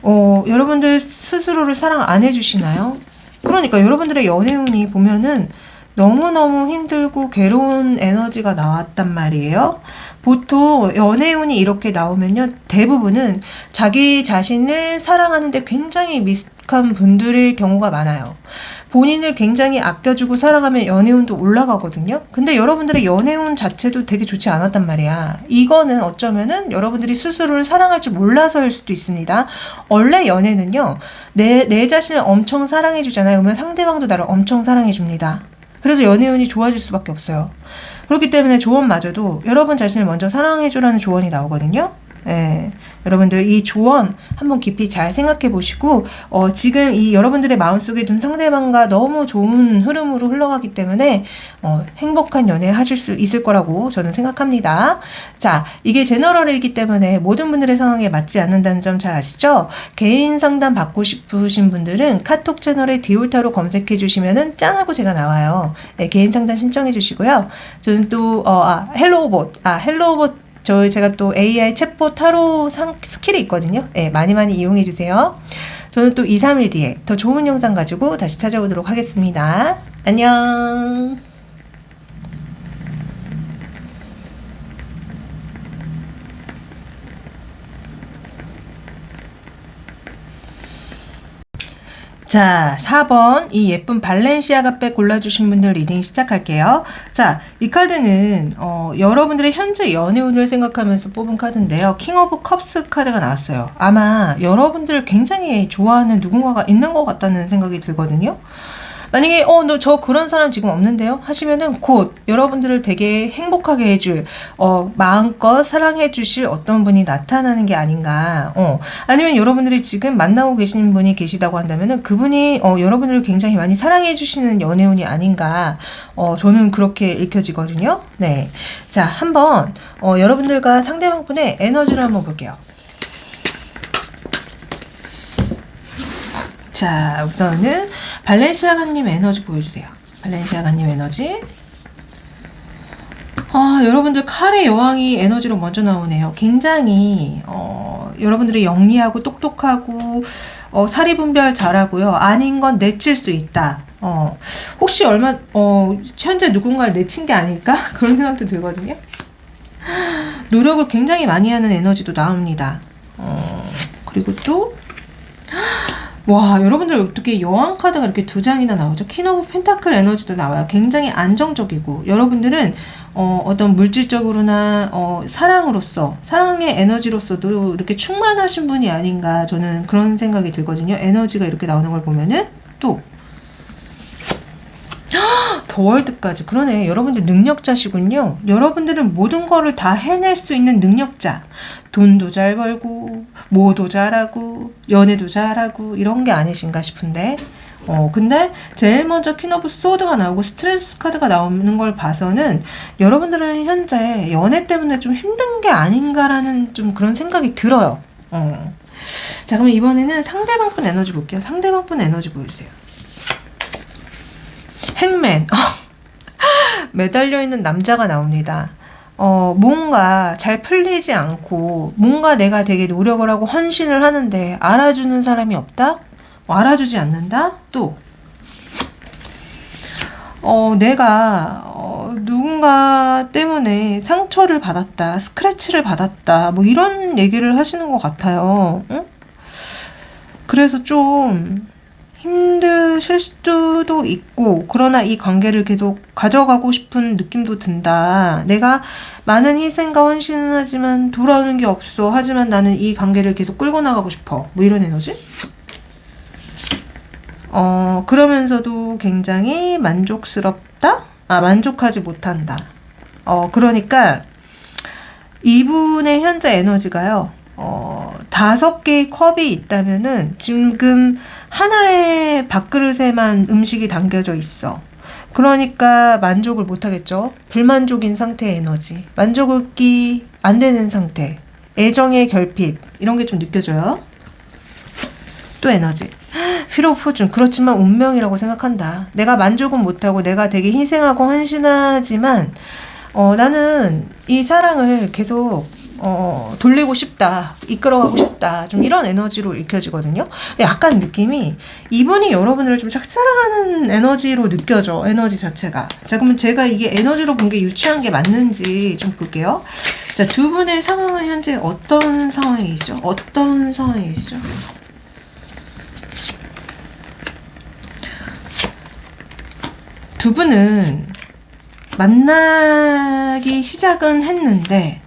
여러분들 스스로를 사랑 안 해주시나요? 그러니까 여러분들의 연애운이 보면은 너무너무 힘들고 괴로운 에너지가 나왔단 말이에요. 보통 연애운이 이렇게 나오면요, 대부분은 자기 자신을 사랑하는데 굉장히 미숙한 분들의 경우가 많아요. 본인을 굉장히 아껴주고 사랑하면 연애운도 올라가거든요. 근데 여러분들의 연애운 자체도 되게 좋지 않았단 말이야. 이거는 어쩌면은 여러분들이 스스로를 사랑할 줄 몰라서일 수도 있습니다. 원래 연애는요, 내 자신을 엄청 사랑해주잖아요. 그러면 상대방도 나를 엄청 사랑해줍니다. 그래서 연애운이 좋아질 수밖에 없어요. 그렇기 때문에 조언마저도 여러분 자신을 먼저 사랑해주라는 조언이 나오거든요. 예, 여러분들 이 조언 한번 깊이 잘 생각해 보시고 지금 이 여러분들의 마음속에 둔 상대방과 너무 좋은 흐름으로 흘러가기 때문에 행복한 연애 하실 수 있을 거라고 저는 생각합니다. 자, 이게 제너럴이기 때문에 모든 분들의 상황에 맞지 않는다는 점 잘 아시죠? 개인 상담 받고 싶으신 분들은 카톡 채널에 디올타로 검색해 주시면은 짠하고 제가 나와요. 네, 개인 상담 신청해 주시고요. 저는 또 헬로우봇 제가 또 AI 챗봇 타로 스킬이 있거든요. 네, 많이 이용해 주세요. 저는 또 2, 3일 뒤에 더 좋은 영상 가지고 다시 찾아오도록 하겠습니다. 안녕. 자, 4번 이 예쁜 발렌시아가 백 골라주신 분들 리딩 시작할게요. 자, 이 카드는 여러분들의 현재 연애운을 생각하면서 뽑은 카드인데요. 킹 오브 컵스 카드가 나왔어요. 아마 여러분들 굉장히 좋아하는 누군가가 있는 것 같다는 생각이 들거든요. 만약에 너 저 그런 사람 지금 없는데요? 하시면은 곧 여러분들을 되게 행복하게 해줄 마음껏 사랑해 주실 어떤 분이 나타나는 게 아닌가. 아니면 여러분들이 지금 만나고 계시는 분이 계시다고 한다면은 그분이 여러분들을 굉장히 많이 사랑해 주시는 연애운이 아닌가. 저는 그렇게 읽혀지거든요. 네. 자, 한번 여러분들과 상대방분의 에너지를 한번 볼게요. 자, 우선은 발렌시아가님 에너지 보여주세요. 발렌시아가님 에너지. 여러분들 칼의 여왕이 에너지로 먼저 나오네요. 굉장히 여러분들이 영리하고 똑똑하고 사리분별 잘하고요. 아닌 건 내칠 수 있다. 혹시 현재 누군가를 내친 게 아닐까? 그런 생각도 들거든요. 노력을 굉장히 많이 하는 에너지도 나옵니다. 그리고 또, 와, 여러분들 어떻게 여왕 카드가 이렇게 2장이나 나오죠? 퀸 오브 펜타클 에너지도 나와요. 굉장히 안정적이고, 여러분들은 어떤 물질적으로나 사랑으로서, 사랑의 에너지로서도 이렇게 충만하신 분이 아닌가, 저는 그런 생각이 들거든요. 에너지가 이렇게 나오는 걸 보면은. 또 더 월드까지. 그러네. 여러분들 능력자시군요. 여러분들은 모든 거를 다 해낼 수 있는 능력자. 돈도 잘 벌고 뭐도 잘하고 연애도 잘하고 이런 게 아니신가 싶은데, 근데 제일 먼저 퀸 오브 소드가 나오고 스트레스 카드가 나오는 걸 봐서는 여러분들은 현재 연애 때문에 좀 힘든 게 아닌가라는 좀 그런 생각이 들어요. 자, 그럼 이번에는 상대방 분 에너지 볼게요. 상대방 분 에너지 보여주세요. 행맨. 매달려 있는 남자가 나옵니다. 뭔가 잘 풀리지 않고, 뭔가 내가 되게 노력을 하고 헌신을 하는데 알아주는 사람이 없다? 알아주지 않는다? 또 내가 누군가 때문에 상처를 받았다, 스크래치를 받았다, 뭐 이런 얘기를 하시는 것 같아요. 응? 그래서 좀 힘드실 수도 있고, 그러나 이 관계를 계속 가져가고 싶은 느낌도 든다. 내가 많은 희생과 헌신은 하지만 돌아오는 게 없어. 하지만 나는 이 관계를 계속 끌고 나가고 싶어. 뭐 이런 에너지? 그러면서도 굉장히 만족스럽다? 만족하지 못한다. 그러니까 이분의 현재 에너지가요, 5개의 컵이 있다면은 지금 하나의 밥그릇에만 음식이 담겨져 있어. 그러니까 만족을 못하겠죠. 불만족인 상태의 에너지. 만족이 안 되는 상태. 애정의 결핍. 이런 게 좀 느껴져요. 또 에너지. 필요 오브 포준. 그렇지만 운명이라고 생각한다. 내가 만족은 못하고 내가 되게 희생하고 헌신하지만 나는 이 사랑을 계속 돌리고 싶다, 이끌어가고 싶다, 좀 이런 에너지로 읽혀지거든요. 약간 느낌이 이분이 여러분들을 좀 짝사랑하는 에너지로 느껴져. 에너지 자체가. 자, 그러면 제가 이게 에너지로 본 게 유치한 게 맞는지 좀 볼게요. 자, 두 분의 상황은 현재 어떤 상황이시죠? 어떤 상황이시죠? 두 분은 만나기 시작은 했는데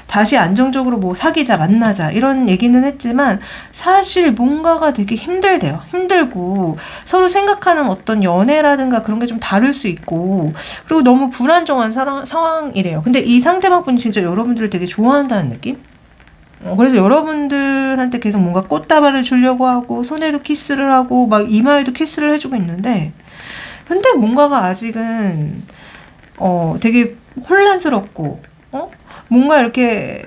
다시 안정적으로 뭐 사귀자, 만나자 이런 얘기는 했지만 사실 뭔가가 되게 힘들대요. 힘들고 서로 생각하는 어떤 연애라든가 그런 게 좀 다를 수 있고, 그리고 너무 불안정한 상황이래요. 근데 이 상대방 분이 진짜 여러분들을 되게 좋아한다는 느낌? 그래서 여러분들한테 계속 뭔가 꽃다발을 주려고 하고 손에도 키스를 하고 막 이마에도 키스를 해주고 있는데, 근데 뭔가가 아직은 되게 혼란스럽고 뭔가 이렇게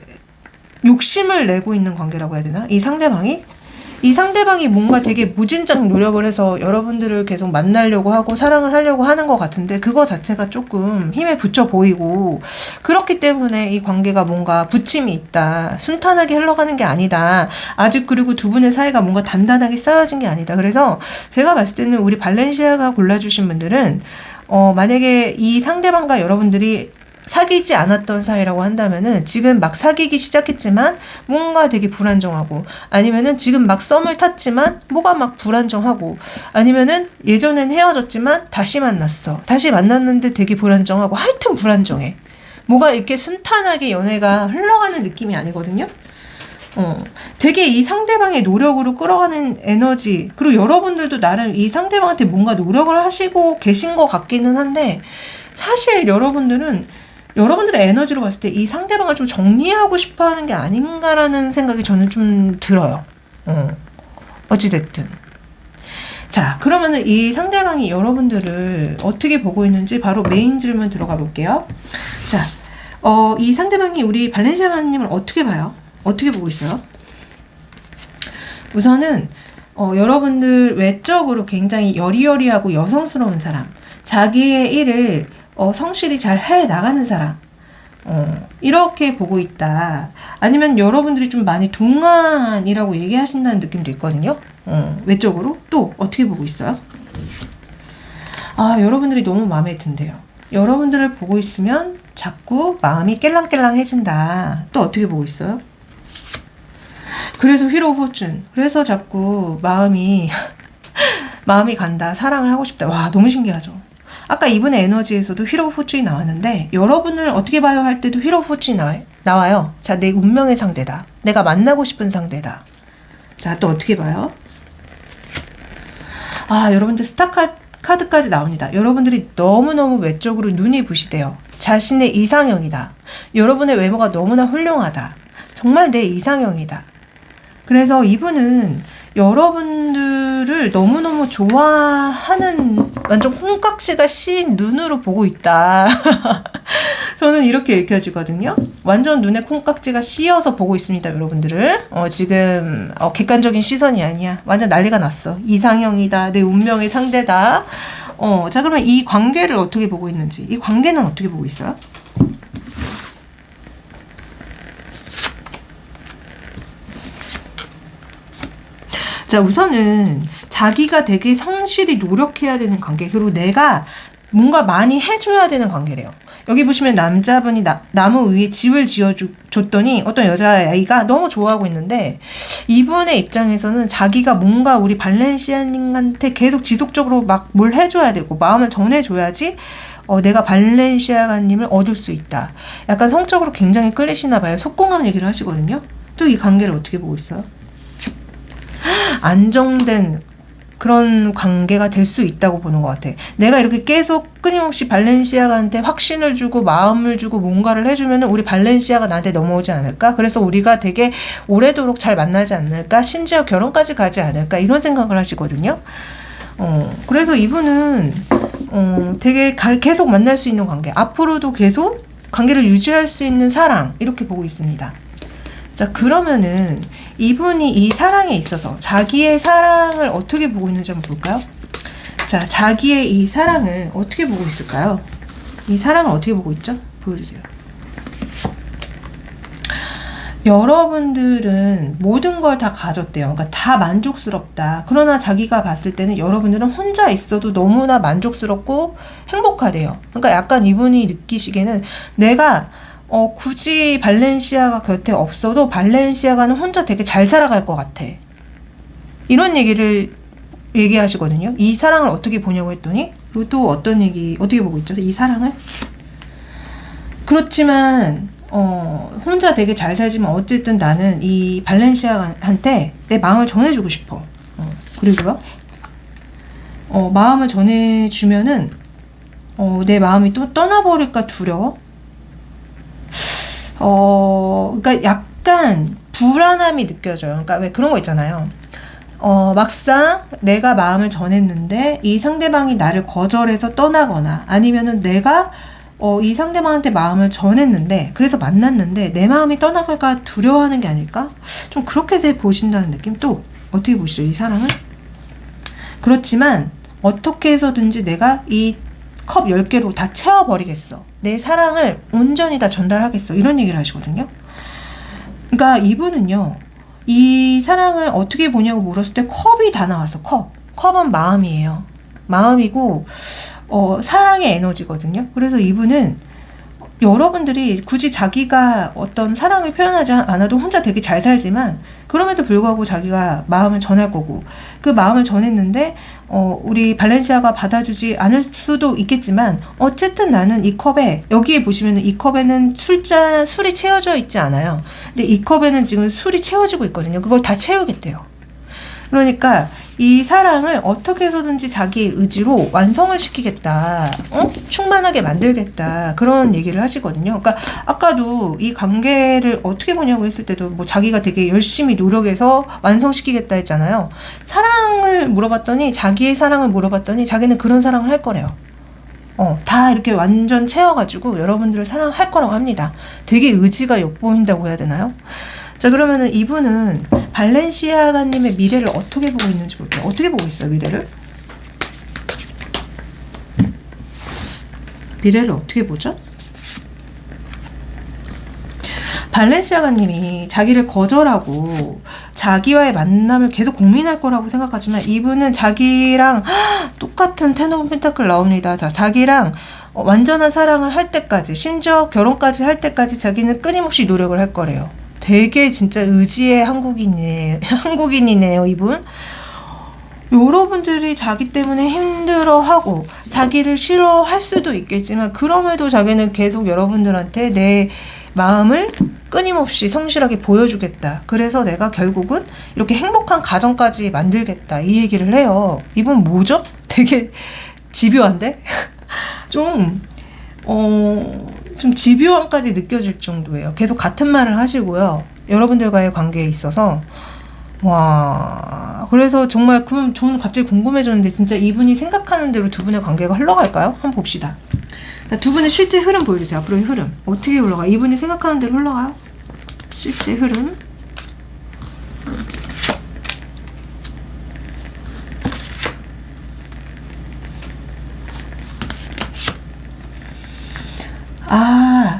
욕심을 내고 있는 관계라고 해야 되나? 이 상대방이 뭔가 되게 무진장 노력을 해서 여러분들을 계속 만나려고 하고 사랑을 하려고 하는 것 같은데, 그거 자체가 조금 힘에 붙여 보이고, 그렇기 때문에 이 관계가 뭔가 부침이 있다, 순탄하게 흘러가는 게 아니다, 아직 그리고 두 분의 사이가 뭔가 단단하게 쌓여진 게 아니다. 그래서 제가 봤을 때는 우리 발렌시아가 골라주신 분들은 만약에 이 상대방과 여러분들이 사귀지 않았던 사이라고 한다면은 지금 막 사귀기 시작했지만 뭔가 되게 불안정하고, 아니면은 지금 막 썸을 탔지만 뭐가 막 불안정하고, 아니면은 예전엔 헤어졌지만 다시 만났는데 되게 불안정하고, 하여튼 불안정해. 뭐가 이렇게 순탄하게 연애가 흘러가는 느낌이 아니거든요. 되게 이 상대방의 노력으로 끌어가는 에너지, 그리고 여러분들도 나름 이 상대방한테 뭔가 노력을 하시고 계신 것 같기는 한데, 사실 여러분들의 에너지로 봤을 때 이 상대방을 좀 정리하고 싶어 하는 게 아닌가라는 생각이 저는 좀 들어요. 어찌됐든. 자, 그러면은 이 상대방이 여러분들을 어떻게 보고 있는지 바로 메인 질문 들어가 볼게요. 자, 이 상대방이 우리 발렌시아님을 어떻게 봐요? 어떻게 보고 있어요? 우선은 여러분들 외적으로 굉장히 여리여리하고 여성스러운 사람, 자기의 일을 성실히 잘 해나가는 사람, 이렇게 보고 있다. 아니면 여러분들이 좀 많이 동안이라고 얘기하신다는 느낌도 있거든요. 외적으로. 또 어떻게 보고 있어요? 여러분들이 너무 마음에 든대요. 여러분들을 보고 있으면 자꾸 마음이 깰랑깰랑해진다. 또 어떻게 보고 있어요? 그래서 휠 오브 포춘. 그래서 자꾸 마음이 간다. 사랑을 하고 싶다. 와, 너무 신기하죠? 아까 이분의 에너지에서도 휠 오브 포춘이 나왔는데 여러분을 어떻게 봐요 할 때도 휠 오브 포춘이 나와요. 자, 내 운명의 상대다. 내가 만나고 싶은 상대다. 자, 또 어떻게 봐요? 여러분들 스타 카드까지 나옵니다. 여러분들이 너무너무 외적으로 눈이 부시대요. 자신의 이상형이다. 여러분의 외모가 너무나 훌륭하다. 정말 내 이상형이다. 그래서 이분은 여러분들을 너무너무 좋아하는 완전 콩깍지가 씌인 눈으로 보고 있다. 저는 이렇게 읽혀지거든요. 완전 눈에 콩깍지가 씌어서 보고 있습니다. 여러분들을. 지금 객관적인 시선이 아니야. 완전 난리가 났어. 이상형이다. 내 운명의 상대다. 자, 그러면 이 관계를 어떻게 보고 있는지. 이 관계는 어떻게 보고 있어요? 자, 우선은 자기가 되게 성실히 노력해야 되는 관계, 그리고 내가 뭔가 많이 해줘야 되는 관계래요. 여기 보시면 남자분이 나무 위에 집을 지어줬더니 어떤 여자아이가 너무 좋아하고 있는데, 이분의 입장에서는 자기가 뭔가 우리 발렌시아님한테 계속 지속적으로 막 뭘 해줘야 되고 마음을 전해줘야지 내가 발렌시아가님을 얻을 수 있다. 약간 성적으로 굉장히 끌리시나 봐요. 속공감 얘기를 하시거든요. 또 이 관계를 어떻게 보고 있어요? 안정된 그런 관계가 될 수 있다고 보는 것 같아. 내가 이렇게 계속 끊임없이 발렌시아가한테 확신을 주고 마음을 주고 뭔가를 해주면 우리 발렌시아가 나한테 넘어오지 않을까? 그래서 우리가 되게 오래도록 잘 만나지 않을까? 심지어 결혼까지 가지 않을까? 이런 생각을 하시거든요. 그래서 이분은 되게 계속 만날 수 있는 관계, 앞으로도 계속 관계를 유지할 수 있는 사랑, 이렇게 보고 있습니다. 자, 그러면은 이분이 이 사랑에 있어서 자기의 사랑을 어떻게 보고 있는지 한번 볼까요? 자, 자기의 이 사랑을 어떻게 보고 있을까요? 이 사랑을 어떻게 보고 있죠? 보여주세요. 여러분들은 모든 걸 다 가졌대요. 그러니까 다 만족스럽다. 그러나 자기가 봤을 때는 여러분들은 혼자 있어도 너무나 만족스럽고 행복하대요. 그러니까 약간 이분이 느끼시기에는 내가 굳이 발렌시아가 곁에 없어도 발렌시아가는 혼자 되게 잘 살아갈 것 같아. 이런 얘기를 얘기하시거든요. 이 사랑을 어떻게 보냐고 했더니, 그리고 또 어떻게 보고 있죠? 이 사랑을? 그렇지만 혼자 되게 잘 살지만 어쨌든 나는 이 발렌시아한테 내 마음을 전해주고 싶어. 그리고요, 마음을 전해주면은 내 마음이 또 떠나버릴까 두려워. 그러니까 약간 불안함이 느껴져요. 그러니까 왜 그런 거 있잖아요. 막상 내가 마음을 전했는데 이 상대방이 나를 거절해서 떠나거나, 아니면은 내가 이 상대방한테 마음을 전했는데, 그래서 만났는데 내 마음이 떠나갈까 두려워하는 게 아닐까? 좀 그렇게 보신다는 느낌? 또 어떻게 보시죠? 이 사랑은? 그렇지만 어떻게 해서든지 내가 이 컵 10개로 다 채워버리겠어. 내 사랑을 온전히 다 전달하겠어. 이런 얘기를 하시거든요. 그러니까 이분은요, 이 사랑을 어떻게 보냐고 물었을 때 컵이 다 나왔어. 컵은 마음이에요. 마음이고 사랑의 에너지거든요. 그래서 이분은 여러분들이 굳이 자기가 어떤 사랑을 표현하지 않아도 혼자 되게 잘 살지만, 그럼에도 불구하고 자기가 마음을 전할 거고, 그 마음을 전했는데 우리 발렌시아가 받아주지 않을 수도 있겠지만, 어쨌든 나는 이 컵에, 여기에 보시면 이 컵에는 술이 채워져 있지 않아요. 근데 이 컵에는 지금 술이 채워지고 있거든요. 그걸 다 채우겠대요. 그러니까 이 사랑을 어떻게 해서든지 자기의 의지로 완성을 시키겠다, 충만하게 만들겠다, 그런 얘기를 하시거든요. 그러니까 아까도 이 관계를 어떻게 보냐고 했을 때도 뭐 자기가 되게 열심히 노력해서 완성시키겠다 했잖아요. 사랑을 물어봤더니, 자기의 사랑을 물어봤더니 자기는 그런 사랑을 할 거래요. 다 이렇게 완전 채워가지고 여러분들을 사랑할 거라고 합니다. 되게 의지가 엿보인다고 해야 되나요? 자, 그러면은 이분은 발렌시아가님의 미래를 어떻게 보고 있는지 볼게요. 어떻게 보고 있어요, 미래를? 미래를 어떻게 보죠? 발렌시아가님이 자기를 거절하고 자기와의 만남을 계속 고민할 거라고 생각하지만 이분은 자기랑 똑같은 텐 오브 펜타클 나옵니다. 자, 자기랑 완전한 사랑을 할 때까지, 심지어 결혼까지 할 때까지 자기는 끊임없이 노력을 할 거래요. 되게 진짜 의지의 한국인이네요, 이분. 여러분들이 자기 때문에 힘들어하고 자기를 싫어할 수도 있겠지만 그럼에도 자기는 계속 여러분들한테 내 마음을 끊임없이 성실하게 보여주겠다. 그래서 내가 결국은 이렇게 행복한 가정까지 만들겠다. 이 얘기를 해요. 이분 뭐죠? 되게 집요한데? 좀 집요함까지 느껴질 정도예요. 계속 같은 말을 하시고요. 여러분들과의 관계에 있어서 와, 그래서 정말 그럼 저는 갑자기 궁금해졌는데 진짜 이분이 생각하는 대로 두 분의 관계가 흘러갈까요? 한번 봅시다. 두 분의 실제 흐름 보여주세요. 앞으로의 흐름 어떻게 흘러가? 이분이 생각하는 대로 흘러가요? 실제 흐름.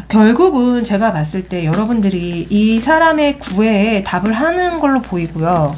결국은 제가 봤을 때 여러분들이 이 사람의 구애에 답을 하는 걸로 보이고요.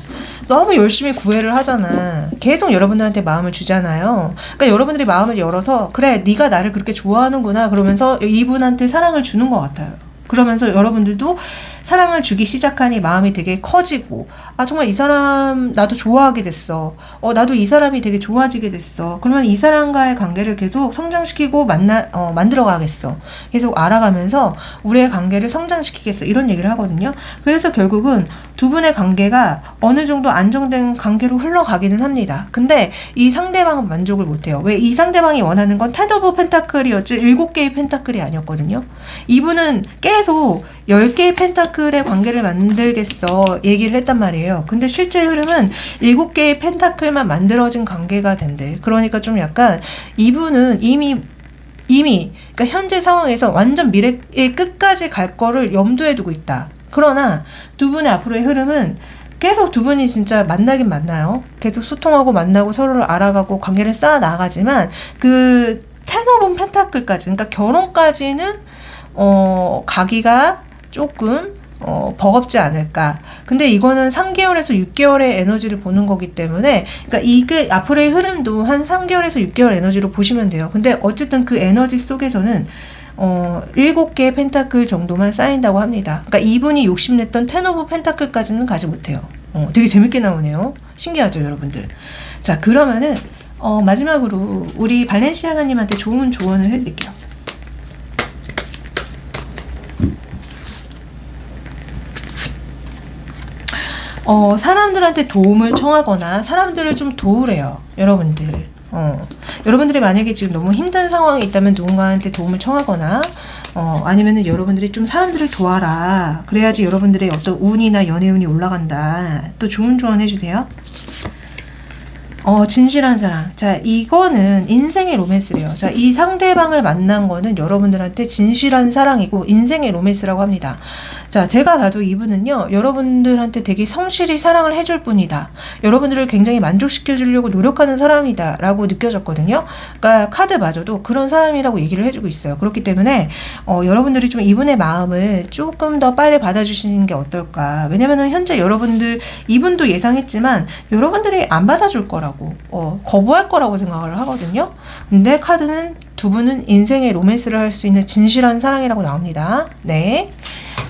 너무 열심히 구애를 하잖아. 계속 여러분들한테 마음을 주잖아요. 그러니까 여러분들이 마음을 열어서 그래, 네가 나를 그렇게 좋아하는구나 그러면서 이분한테 사랑을 주는 것 같아요. 그러면서 여러분들도 사랑을 주기 시작하니 마음이 되게 커지고, 아 정말 이 사람 나도 좋아하게 됐어. 나도 이 사람이 되게 좋아지게 됐어. 그러면 이 사람과의 관계를 계속 성장시키고 만들어 가겠어. 계속 알아가면서 우리의 관계를 성장시키겠어. 이런 얘기를 하거든요. 그래서 결국은 두 분의 관계가 어느 정도 안정된 관계로 흘러가기는 합니다. 근데 이 상대방은 만족을 못해요. 왜? 이 상대방이 원하는 건 텐 오브 펜타클이었지 7개의 펜타클이 아니었거든요. 이분은 계속 10개의 펜타클의 관계를 만들겠어 얘기를 했단 말이에요. 근데 실제 흐름은 7개의 펜타클만 만들어진 관계가 된대. 그러니까 좀 약간 이분은 이미 그러니까 현재 상황에서 완전 미래의 끝까지 갈 거를 염두에 두고 있다. 그러나 두 분의 앞으로의 흐름은 계속 두 분이 진짜 만나긴 만나요. 계속 소통하고 만나고 서로를 알아가고 관계를 쌓아 나가지만 그 텐 오브 펜타클까지, 그러니까 결혼까지는 가기가 조금 버겁지 않을까. 근데 이거는 3개월에서 6개월의 에너지를 보는 거기 때문에, 그러니까 이게 앞으로의 흐름도 한 3개월에서 6개월 에너지로 보시면 돼요. 근데 어쨌든 그 에너지 속에서는 7개의 펜타클 정도만 쌓인다고 합니다. 그러니까 이분이 욕심냈던 텐 오브 펜타클까지는 가지 못해요. 되게 재밌게 나오네요. 신기하죠, 여러분들? 자, 그러면은 마지막으로 우리 발렌시아가님한테 좋은 조언을 해드릴게요. 사람들한테 도움을 청하거나 사람들을 좀 도우래요, 여러분들. 여러분들이 만약에 지금 너무 힘든 상황이 있다면 누군가한테 도움을 청하거나 아니면은 여러분들이 좀 사람들을 도와라. 그래야지 여러분들의 어떤 운이나 연애운이 올라간다. 또 좋은 조언 해주세요. 진실한 사랑. 자, 이거는 인생의 로맨스래요. 자, 이 상대방을 만난 거는 여러분들한테 진실한 사랑이고 인생의 로맨스라고 합니다. 자, 제가 봐도 이분은요, 여러분들한테 되게 성실히 사랑을 해줄 뿐이다. 여러분들을 굉장히 만족시켜 주려고 노력하는 사람이다 라고 느껴졌거든요. 그러니까 카드마저도 그런 사람이라고 얘기를 해주고 있어요. 그렇기 때문에 여러분들이 좀 이분의 마음을 조금 더 빨리 받아주시는 게 어떨까. 왜냐면은 현재 여러분들, 이분도 예상했지만 여러분들이 안 받아줄 거라고, 거부할 거라고 생각을 하거든요. 근데 카드는 두 분은 인생의 로맨스를 할 수 있는 진실한 사랑이라고 나옵니다. 네.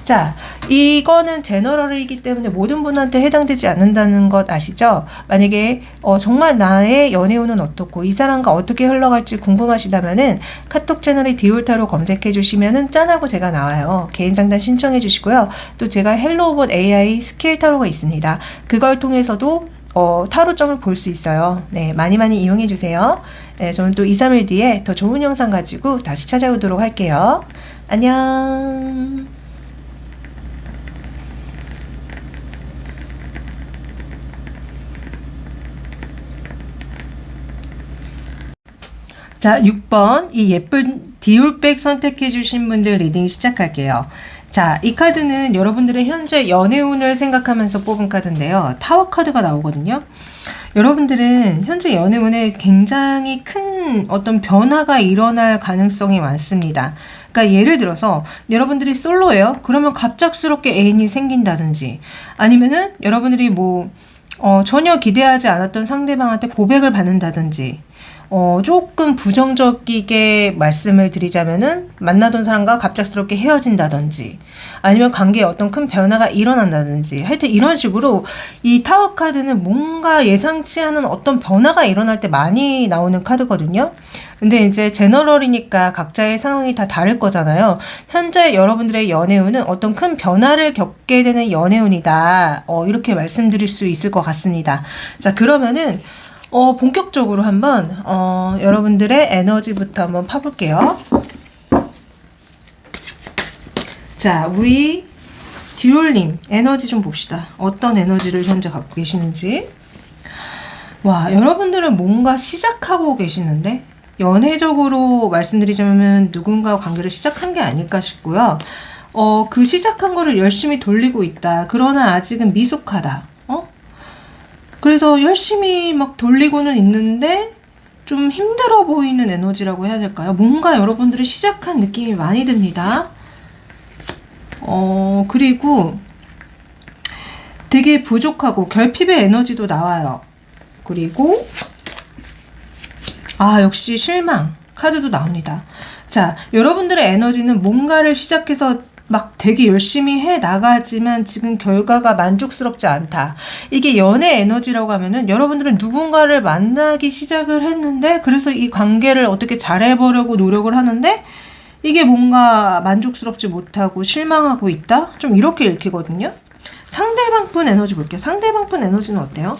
자, 이거는 제너럴이기 때문에 모든 분한테 해당되지 않는다는 것 아시죠? 만약에 정말 나의 연애운은 어떻고 이 사람과 어떻게 흘러갈지 궁금하시다면은 카톡 채널에 디올타로 검색해 주시면은 짠하고 제가 나와요. 개인 상담 신청해 주시고요. 또 제가 헬로우봇 AI 스킬 타로가 있습니다. 그걸 통해서도 타로점을 볼 수 있어요. 네, 많이 이용해 주세요. 네, 저는 또 2, 3일 뒤에 더 좋은 영상 가지고 다시 찾아오도록 할게요. 안녕. 자, 6번 이 예쁜 디올백 선택해 주신 분들 리딩 시작할게요. 자, 이 카드는 여러분들의 현재 연애운을 생각하면서 뽑은 카드인데요. 타워 카드가 나오거든요. 여러분들은 현재 연애운에 굉장히 큰 어떤 변화가 일어날 가능성이 많습니다. 그러니까 예를 들어서 여러분들이 솔로예요. 그러면 갑작스럽게 애인이 생긴다든지, 아니면은 여러분들이 전혀 기대하지 않았던 상대방한테 고백을 받는다든지, 조금 부정적이게 말씀을 드리자면은 만나던 사람과 갑작스럽게 헤어진다든지, 아니면 관계에 어떤 큰 변화가 일어난다든지, 하여튼 이런 식으로 이 타워 카드는 뭔가 예상치 않은 어떤 변화가 일어날 때 많이 나오는 카드거든요. 근데 이제 제너럴이니까 각자의 상황이 다 다를 거잖아요. 현재 여러분들의 연애운은 어떤 큰 변화를 겪게 되는 연애운이다. 이렇게 말씀드릴 수 있을 것 같습니다. 자, 그러면은 본격적으로 한번 여러분들의 에너지부터 한번 파볼게요. 자, 우리 디올님 에너지 좀 봅시다. 어떤 에너지를 현재 갖고 계시는지. 와, 여러분들은 뭔가 시작하고 계시는데, 연애적으로 말씀드리자면 누군가와 관계를 시작한 게 아닐까 싶고요. 그 시작한 거를 열심히 돌리고 있다. 그러나 아직은 미숙하다. 그래서 열심히 막 돌리고는 있는데 좀 힘들어 보이는 에너지라고 해야 될까요? 뭔가 여러분들이 시작한 느낌이 많이 듭니다. 그리고 되게 부족하고 결핍의 에너지도 나와요. 그리고 역시 실망 카드도 나옵니다. 자, 여러분들의 에너지는 뭔가를 시작해서 막 되게 열심히 해 나가지만 지금 결과가 만족스럽지 않다. 이게 연애 에너지라고 하면은 여러분들은 누군가를 만나기 시작을 했는데, 그래서 이 관계를 어떻게 잘해보려고 노력을 하는데 이게 뭔가 만족스럽지 못하고 실망하고 있다? 좀 이렇게 읽히거든요. 상대방분 에너지 볼게요. 상대방분 에너지는 어때요?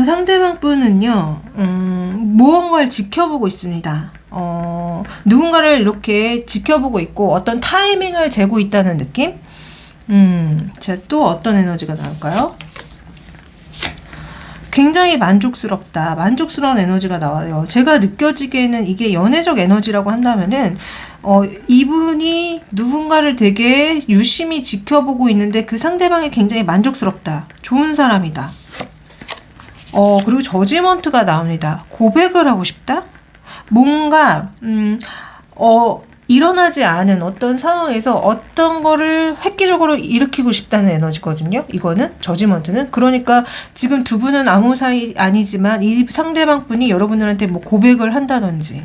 상대방분은요, 무언가를 지켜보고 있습니다. 누군가를 이렇게 지켜보고 있고 어떤 타이밍을 재고 있다는 느낌? 자, 또 어떤 에너지가 나올까요? 굉장히 만족스럽다. 만족스러운 에너지가 나와요. 제가 느껴지기에는 이게 연애적 에너지라고 한다면은, 이분이 누군가를 되게 유심히 지켜보고 있는데 그 상대방이 굉장히 만족스럽다. 좋은 사람이다. 그리고 저지먼트가 나옵니다. 고백을 하고 싶다? 뭔가, 일어나지 않은 어떤 상황에서 어떤 거를 획기적으로 일으키고 싶다는 에너지거든요. 이거는, 저지먼트는. 그러니까 지금 두 분은 아무 사이 아니지만 이 상대방 분이 여러분들한테 고백을 한다든지,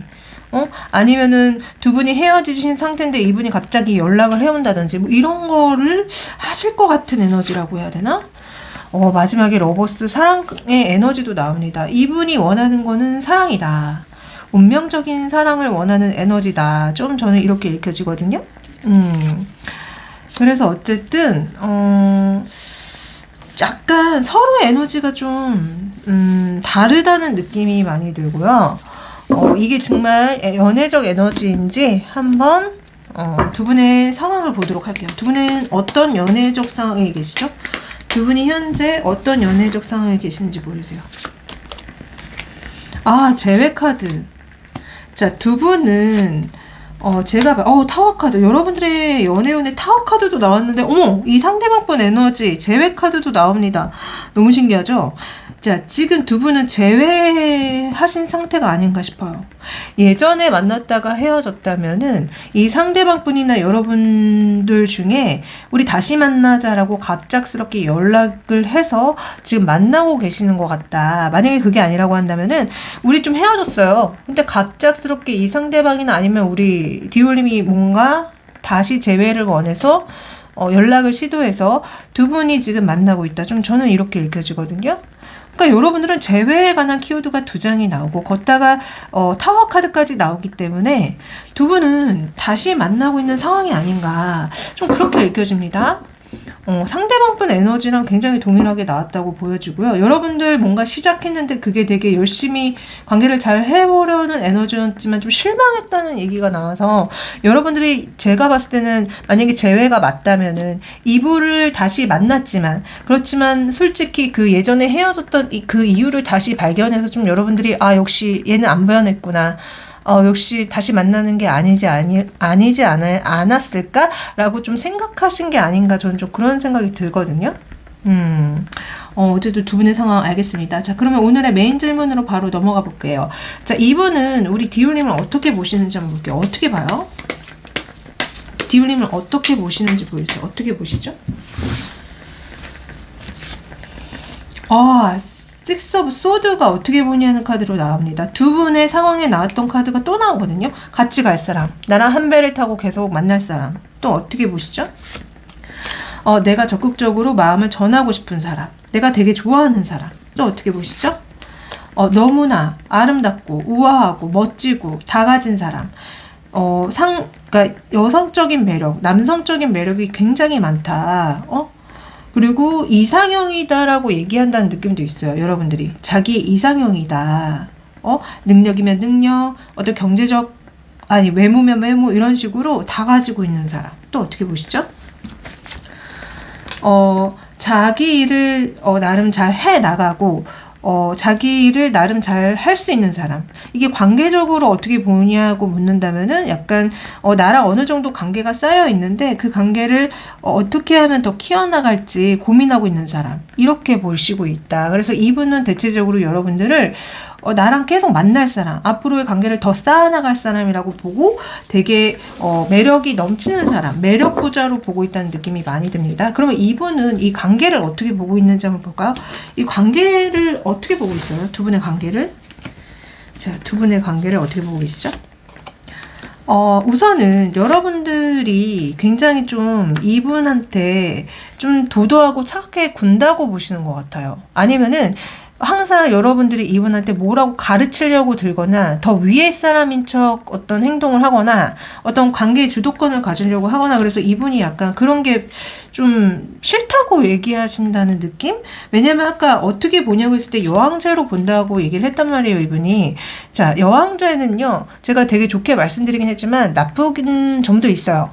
아니면은 두 분이 헤어지신 상태인데 이분이 갑자기 연락을 해온다든지, 이런 거를 하실 것 같은 에너지라고 해야 되나? 마지막에 러버스 사랑의 에너지도 나옵니다. 이분이 원하는 거는 사랑이다. 운명적인 사랑을 원하는 에너지다. 좀 저는 이렇게 읽혀지거든요. 그래서 어쨌든 약간 서로의 에너지가 좀 다르다는 느낌이 많이 들고요. 이게 정말 연애적 에너지인지 한번 두 분의 상황을 보도록 할게요. 두 분은 어떤 연애적 상황에 계시죠? 두 분이 현재 어떤 연애적 상황에 계시는지 보여주세요. 재회 카드. 자, 두 분은 제가 타워 카드. 여러분들의 연애운에 타워 카드도 나왔는데, 어머, 이 상대방 분 에너지 제외 카드도 나옵니다. 너무 신기하죠? 자, 지금 두 분은 제외하신 상태가 아닌가 싶어요. 예전에 만났다가 헤어졌다면은 이 상대방 분이나 여러분들 중에 우리 다시 만나자라고 갑작스럽게 연락을 해서 지금 만나고 계시는 것 같다. 만약에 그게 아니라고 한다면은 우리 좀 헤어졌어요. 근데 갑작스럽게 이 상대방이나 아니면 우리 디올님이 뭔가 다시 재회를 원해서 연락을 시도해서 두 분이 지금 만나고 있다. 좀 저는 이렇게 읽혀지거든요. 그러니까 여러분들은 재회에 관한 키워드가 두 장이 나오고 걷다가 타워 카드까지 나오기 때문에 두 분은 다시 만나고 있는 상황이 아닌가, 좀 그렇게 읽혀집니다. 상대방 분 에너지랑 굉장히 동일하게 나왔다고 보여지고요. 여러분들 뭔가 시작했는데 그게 되게 열심히 관계를 잘 해보려는 에너지였지만 좀 실망했다는 얘기가 나와서, 여러분들이 제가 봤을 때는 만약에 재회가 맞다면은 이분을 다시 만났지만, 그렇지만 솔직히 그 예전에 헤어졌던 그 이유를 다시 발견해서 좀 여러분들이 역시 얘는 안 변했구나, 역시 다시 만나는 게 않았을까라고 좀 생각하신 게 아닌가, 저는 좀 그런 생각이 들거든요. 어쨌든 두 분의 상황 알겠습니다. 자, 그러면 오늘의 메인 질문으로 바로 넘어가 볼게요. 자, 이분은 우리 디올님을 어떻게 보시는지 한번 볼게요. 어떻게 봐요? 디올님을 어떻게 보시는지 보여주세요. 어떻게 보시죠? 식스 오브 소드가 어떻게 보냐는 카드로 나옵니다. 두 분의 상황에 나왔던 카드가 또 나오거든요. 같이 갈 사람, 나랑 한 배를 타고 계속 만날 사람. 또 어떻게 보시죠? 내가 적극적으로 마음을 전하고 싶은 사람, 내가 되게 좋아하는 사람. 또 어떻게 보시죠? 너무나 아름답고 우아하고 멋지고 다 가진 사람. 그러니까 여성적인 매력, 남성적인 매력이 굉장히 많다. 그리고 이상형이다라고 얘기한다는 느낌도 있어요. 여러분들이 자기 이상형이다. 능력이면 능력, 어떤 경제적, 아니 외모면 외모, 이런 식으로 다 가지고 있는 사람. 또 어떻게 보시죠? 자기 일을 나름 잘 해 나가고, 자기 일을 나름 잘 할 수 있는 사람. 이게 관계적으로 어떻게 보냐고 묻는다면은 약간 나랑 어느 정도 관계가 쌓여 있는데 그 관계를 어떻게 하면 더 키워나갈지 고민하고 있는 사람, 이렇게 보시고 있다. 그래서 이분은 대체적으로 여러분들을 나랑 계속 만날 사람, 앞으로의 관계를 더 쌓아나갈 사람이라고 보고 되게 매력이 넘치는 사람, 매력 부자로 보고 있다는 느낌이 많이 듭니다. 그러면 이분은 이 관계를 어떻게 보고 있는지 한번 볼까요? 이 관계를 어떻게 보고 있어요? 두 분의 관계를. 자, 두 분의 관계를 어떻게 보고 계시죠? 우선은 여러분들이 굉장히 좀 이분한테 좀 도도하고 착하게 군다고 보시는 것 같아요. 아니면은 항상 여러분들이 이분한테 뭐라고 가르치려고 들거나 더 위에 사람인 척 어떤 행동을 하거나 어떤 관계의 주도권을 가지려고 하거나, 그래서 이분이 약간 그런 게 좀 싫다고 얘기하신다는 느낌? 왜냐면 아까 어떻게 보냐고 했을 때 여왕제로 본다고 얘기를 했단 말이에요, 이분이. 자, 여왕제는요, 제가 되게 좋게 말씀드리긴 했지만 나쁜 점도 있어요.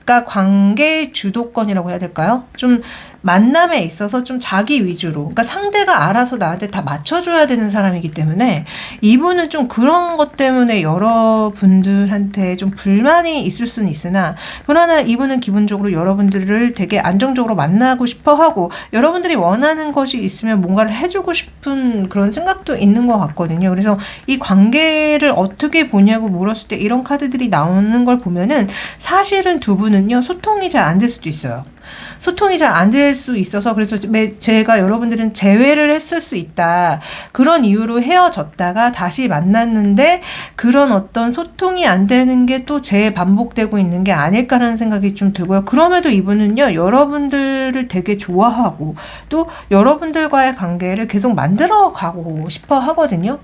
그러니까 관계 주도권이라고 해야 될까요? 좀 만남에 있어서 좀 자기 위주로, 그러니까 상대가 알아서 나한테 다 맞춰줘야 되는 사람이기 때문에 이분은 좀 그런 것 때문에 여러분들한테 좀 불만이 있을 수는 있으나, 그러나 이분은 기본적으로 여러분들을 되게 안정적으로 만나고 싶어 하고, 여러분들이 원하는 것이 있으면 뭔가를 해주고 싶은 그런 생각도 있는 것 같거든요. 그래서 이 관계를 어떻게 보냐고 물었을 때 이런 카드들이 나오는 걸 보면은 사실은 두 분은요, 소통이 잘 안 될 수도 있어요. 소통이 잘 안 될 수 있어서, 그래서 제가 여러분들은 재회를 했을 수 있다, 그런 이유로 헤어졌다가 다시 만났는데 그런 어떤 소통이 안 되는 게 또 재반복되고 있는 게 아닐까라는 생각이 좀 들고요. 그럼에도 이분은요, 여러분들을 되게 좋아하고 또 여러분들과의 관계를 계속 만들어 가고 싶어 하거든요.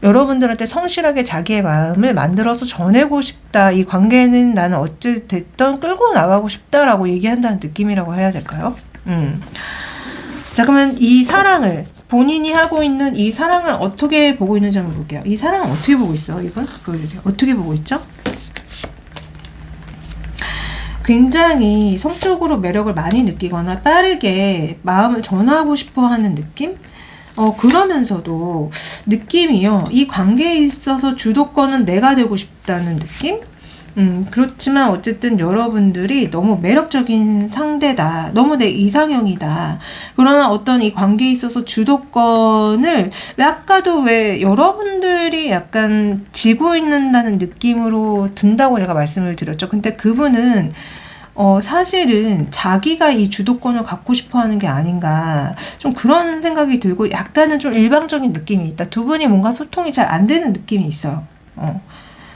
여러분들한테 성실하게 자기의 마음을 만들어서 전하고 싶다. 이 관계는 나는 어찌됐든 끌고 나가고 싶다라고 얘기한다는 느낌이라고 해야 될까요? 자, 그러면 이 사랑을, 본인이 하고 있는 이 사랑을 어떻게 보고 있는지 한번 볼게요. 이 사랑을 어떻게 보고 있어요, 이분? 보여주세요. 어떻게 보고 있죠? 굉장히 성적으로 매력을 많이 느끼거나 빠르게 마음을 전하고 싶어 하는 느낌? 그러면서도 느낌이요, 이 관계에 있어서 주도권은 내가 되고 싶다는 느낌? 그렇지만 어쨌든 여러분들이 너무 매력적인 상대다, 너무 내 이상형이다. 그러나 어떤 이 관계에 있어서 주도권을 왜 아까도 왜 여러분들이 약간 지고 있는다는 느낌으로 든다고 제가 말씀을 드렸죠. 근데 그분은 사실은 자기가 이 주도권을 갖고 싶어 하는 게 아닌가, 좀 그런 생각이 들고, 약간은 좀 일방적인 느낌이 있다. 두 분이 뭔가 소통이 잘 안 되는 느낌이 있어요.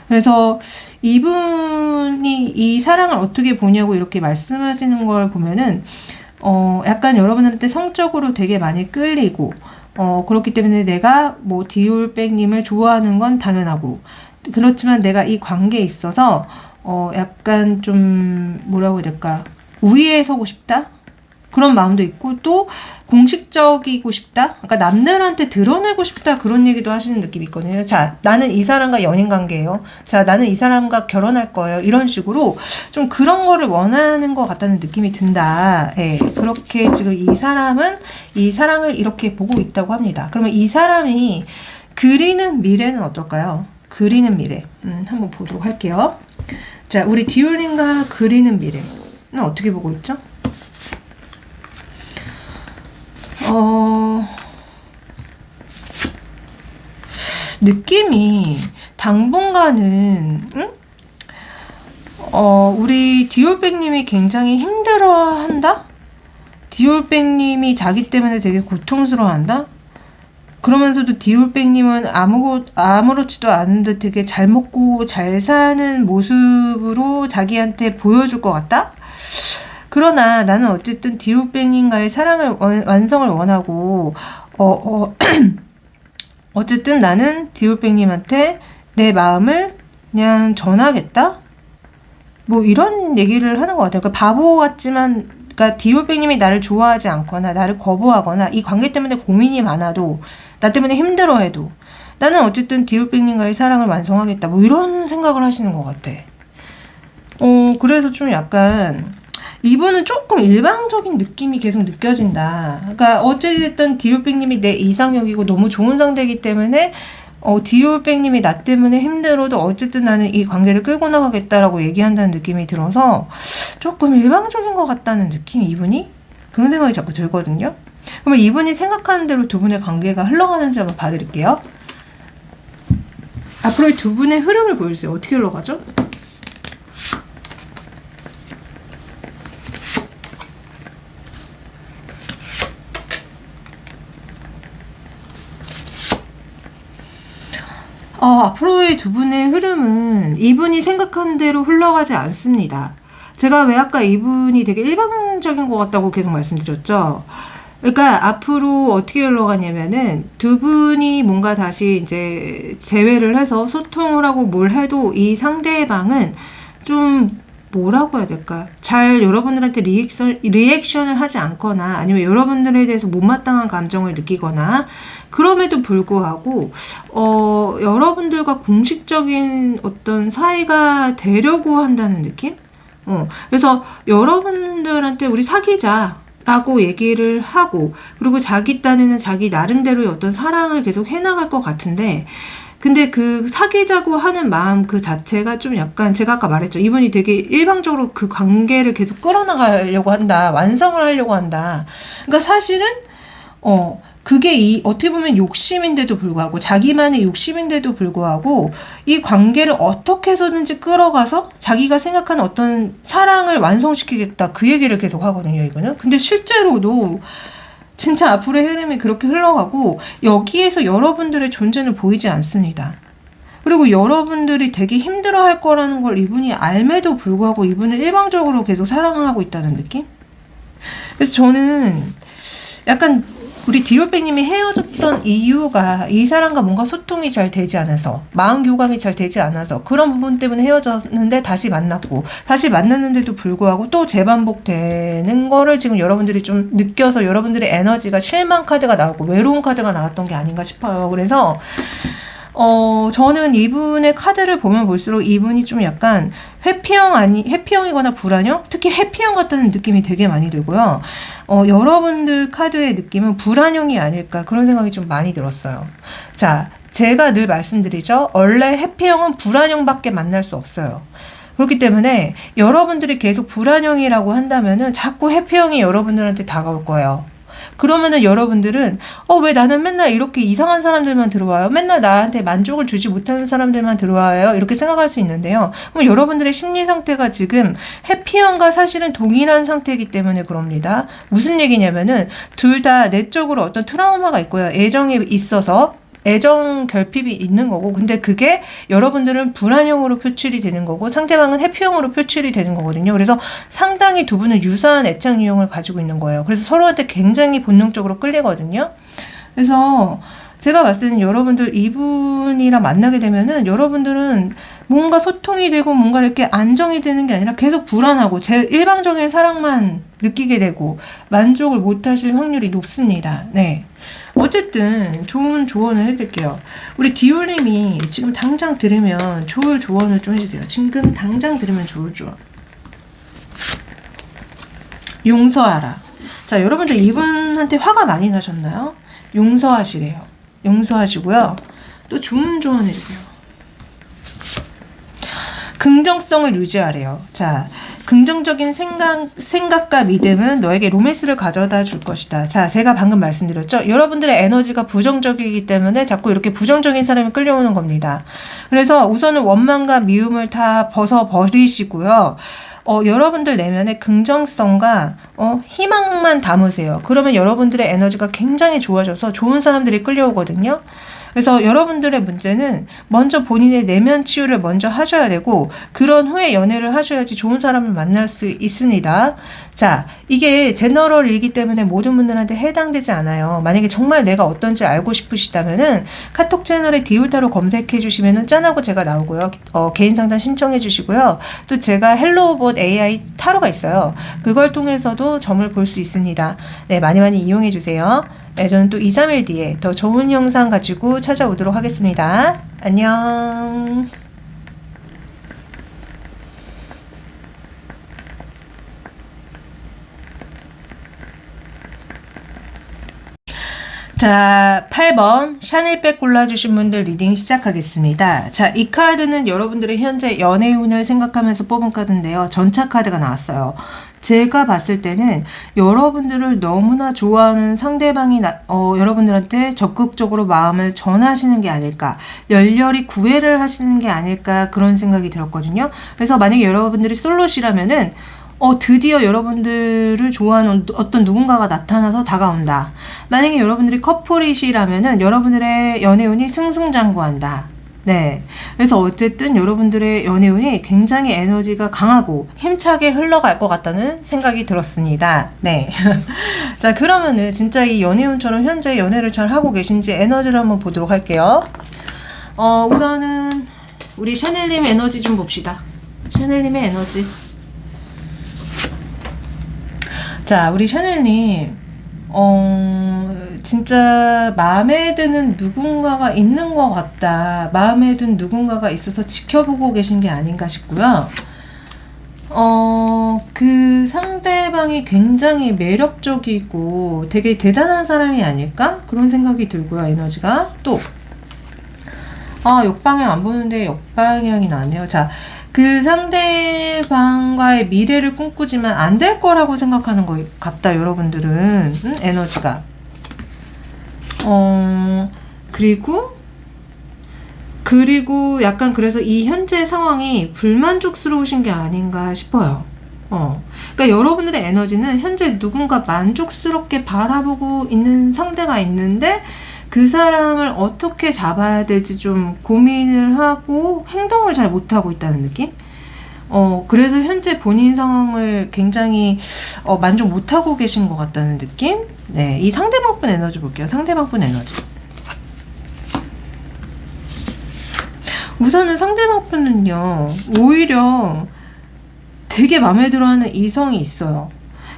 그래서 이분이 이 사랑을 어떻게 보냐고 이렇게 말씀하시는 걸 보면은, 약간 여러분한테 성적으로 되게 많이 끌리고, 그렇기 때문에 내가 뭐 디올백님을 좋아하는 건 당연하고, 그렇지만 내가 이 관계에 있어서 약간 좀 뭐라고 해야 될까, 우위에 서고 싶다? 그런 마음도 있고, 또 공식적이고 싶다? 그러니까 남들한테 드러내고 싶다, 그런 얘기도 하시는 느낌이 있거든요. 자, 나는 이 사람과 연인 관계예요. 자, 나는 이 사람과 결혼할 거예요. 이런 식으로 좀 그런 거를 원하는 것 같다는 느낌이 든다. 예, 그렇게 지금 이 사람은 이 사랑을 이렇게 보고 있다고 합니다. 그러면 이 사람이 그리는 미래는 어떨까요? 그리는 미래. 한번 보도록 할게요. 자, 우리 디올님과 그리는 미래는 어떻게 보고 있죠? 느낌이 당분간은 우리 디올백님이 굉장히 힘들어한다? 디올백님이 자기 때문에 되게 고통스러워한다? 그러면서도 디올백님은 아무렇지도 않은 듯 되게 잘 먹고 잘 사는 모습으로 자기한테 보여줄 것 같다? 그러나 나는 어쨌든 디올백님과의 사랑을 완성을 원하고 어쨌든 나는 디올백님한테 내 마음을 그냥 전하겠다? 뭐 이런 얘기를 하는 것 같아요. 그러니까 바보 같지만, 그러니까 디올백님이 나를 좋아하지 않거나 나를 거부하거나 이 관계 때문에 고민이 많아도, 나 때문에 힘들어해도 나는 어쨌든 디올백님과의 사랑을 완성하겠다, 뭐 이런 생각을 하시는 것 같아. 그래서 좀 약간 이분은 조금 일방적인 느낌이 계속 느껴진다. 그러니까 어찌됐든 디올백님이 내 이상형이고 너무 좋은 상대이기 때문에 디올백님이 나 때문에 힘들어도 어쨌든 나는 이 관계를 끌고 나가겠다라고 얘기한다는 느낌이 들어서 조금 일방적인 것 같다는 느낌이, 이분이 그런 생각이 자꾸 들거든요. 그러면 이분이 생각하는 대로 두 분의 관계가 흘러가는지 한번 봐드릴게요. 앞으로의 두 분의 흐름을 보여주세요. 어떻게 흘러가죠? 앞으로의 두 분의 흐름은 이분이 생각한 대로 흘러가지 않습니다. 제가 왜 아까 이분이 되게 일방적인 것 같다고 계속 말씀드렸죠? 그러니까 앞으로 어떻게 흘러가냐면은 두 분이 뭔가 다시 이제 재회를 해서 소통을 하고 뭘 해도 이 상대방은 좀 뭐라고 해야 될까? 잘 여러분들한테 리액션을 하지 않거나 아니면 여러분들에 대해서 못마땅한 감정을 느끼거나, 그럼에도 불구하고 여러분들과 공식적인 어떤 사이가 되려고 한다는 느낌? 그래서 여러분들한테 우리 사귀자라고 얘기를 하고, 그리고 자기 딴에는 자기 나름대로의 어떤 사랑을 계속 해나갈 것 같은데, 근데 그 사귀자고 하는 마음 그 자체가 좀 약간, 제가 아까 말했죠. 이분이 되게 일방적으로 그 관계를 계속 끌어나가려고 한다. 완성을 하려고 한다. 그러니까 사실은, 그게 어떻게 보면 욕심인데도 불구하고, 자기만의 욕심인데도 불구하고, 이 관계를 어떻게 해서든지 끌어가서 자기가 생각하는 어떤 사랑을 완성시키겠다. 그 얘기를 계속 하거든요, 이분은. 근데 실제로도 진짜 앞으로의 흐름이 그렇게 흘러가고, 여기에서 여러분들의 존재는 보이지 않습니다. 그리고 여러분들이 되게 힘들어할 거라는 걸 이분이 알매도 불구하고 이분은 일방적으로 계속 사랑을 하고 있다는 느낌? 그래서 저는 약간 우리 디올백님이 헤어졌던 이유가 이 사람과 뭔가 소통이 잘 되지 않아서, 마음 교감이 잘 되지 않아서 그런 부분 때문에 헤어졌는데 다시 만났고, 다시 만났는데도 불구하고 또 재반복되는 거를 지금 여러분들이 좀 느껴서 여러분들의 에너지가 실망 카드가 나오고 외로운 카드가 나왔던 게 아닌가 싶어요. 그래서 저는 이분의 카드를 보면 볼수록 이분이 좀 약간 회피형이거나 불안형? 특히 회피형 같다는 느낌이 되게 많이 들고요. 여러분들 카드의 느낌은 불안형이 아닐까, 그런 생각이 좀 많이 들었어요. 자, 제가 늘 말씀드리죠. 원래 회피형은 불안형밖에 만날 수 없어요. 그렇기 때문에 여러분들이 계속 불안형이라고 한다면은 자꾸 회피형이 여러분들한테 다가올 거예요. 그러면은 여러분들은 왜 나는 맨날 이렇게 이상한 사람들만 들어와요? 맨날 나한테 만족을 주지 못하는 사람들만 들어와요? 이렇게 생각할 수 있는데요. 그럼 여러분들의 심리 상태가 지금 해피형과 사실은 동일한 상태이기 때문에 그럽니다. 무슨 얘기냐면은 둘 다 내적으로 어떤 트라우마가 있고요. 애정에 있어서 애정 결핍이 있는 거고, 근데 그게 여러분들은 불안형으로 표출이 되는 거고 상대방은 해피형으로 표출이 되는 거거든요. 그래서 상당히 두 분은 유사한 애착 유형을 가지고 있는 거예요. 그래서 서로한테 굉장히 본능적으로 끌리거든요. 그래서 제가 봤을 때는 여러분들 이분이랑 만나게 되면은 여러분들은 뭔가 소통이 되고 뭔가 이렇게 안정이 되는 게 아니라 계속 불안하고 일방적인 사랑만 느끼게 되고 만족을 못 하실 확률이 높습니다. 네. 어쨌든 좋은 조언을 해드릴게요. 우리 디올님이 지금 당장 들으면 좋을 조언을 좀 해주세요. 지금 당장 들으면 좋을 조언. 용서하라. 자, 여러분들 이분한테 화가 많이 나셨나요? 용서하시래요. 용서하시고요. 또 좋은 조언 해주세요. 긍정성을 유지하래요. 자, 긍정적인 생각과 믿음은 너에게 로맨스를 가져다 줄 것이다. 자, 제가 방금 말씀드렸죠. 여러분들의 에너지가 부정적이기 때문에 자꾸 이렇게 부정적인 사람이 끌려오는 겁니다. 그래서 우선은 원망과 미움을 다 벗어버리시고요. 여러분들 내면의 긍정성과 희망만 담으세요. 그러면 여러분들의 에너지가 굉장히 좋아져서 좋은 사람들이 끌려오거든요. 그래서 여러분들의 문제는 먼저 본인의 내면 치유를 먼저 하셔야 되고, 그런 후에 연애를 하셔야지 좋은 사람을 만날 수 있습니다. 자, 이게 제너럴이기 때문에 모든 분들한테 해당되지 않아요. 만약에 정말 내가 어떤지 알고 싶으시다면은 카톡 채널에 디올타로 검색해 주시면은 짠하고 제가 나오고요. 개인 상담 신청해 주시고요. 또 제가 헬로우봇 AI 타로가 있어요. 그걸 통해서도 점을 볼 수 있습니다. 네, 많이 많이 이용해 주세요. 네, 저는 또 2, 3일 뒤에 더 좋은 영상 가지고 찾아오도록 하겠습니다. 안녕. 자, 8번 샤넬백 골라주신 분들 리딩 시작하겠습니다. 자, 이 카드는 여러분들의 현재 연애운을 생각하면서 뽑은 카드인데요. 전차 카드가 나왔어요. 제가 봤을 때는 여러분들을 너무나 좋아하는 상대방이 여러분들한테 적극적으로 마음을 전하시는 게 아닐까, 열렬히 구애를 하시는 게 아닐까, 그런 생각이 들었거든요. 그래서 만약에 여러분들이 솔로시라면은 드디어 여러분들을 좋아하는 어떤 누군가가 나타나서 다가온다. 만약에 여러분들이 커플이시라면은 여러분들의 연애운이 승승장구한다. 네. 그래서 어쨌든 여러분들의 연애운이 굉장히 에너지가 강하고 힘차게 흘러갈 것 같다는 생각이 들었습니다. 네. 자, 그러면은 진짜 이 연애운처럼 현재 연애를 잘 하고 계신지 에너지를 한번 보도록 할게요. 우선은 우리 샤넬님 에너지 좀 봅시다. 샤넬님의 에너지. 자, 우리 샤넬님, 진짜 마음에 드는 누군가가 있는 것 같다. 마음에 든 누군가가 있어서 지켜보고 계신 게 아닌가 싶고요. 그 상대방이 굉장히 매력적이고 되게 대단한 사람이 아닐까? 그런 생각이 들고요, 에너지가. 또, 역방향 안 보는데 역방향이 나네요. 자, 그 상대방과의 미래를 꿈꾸지만 안 될 거라고 생각하는 것 같다, 여러분들은. 에너지가. 그리고 약간 그래서 이 현재 상황이 불만족스러우신 게 아닌가 싶어요. 그러니까 여러분들의 에너지는 현재 누군가 만족스럽게 바라보고 있는 상대가 있는데 그 사람을 어떻게 잡아야 될지 좀 고민을 하고 행동을 잘 못하고 있다는 느낌? 그래서 현재 본인 상황을 굉장히 만족 못하고 계신 것 같다는 느낌? 네, 이 상대방분 에너지 볼게요. 상대방분 에너지. 우선은 상대방분은요, 오히려 되게 마음에 들어하는 이성이 있어요.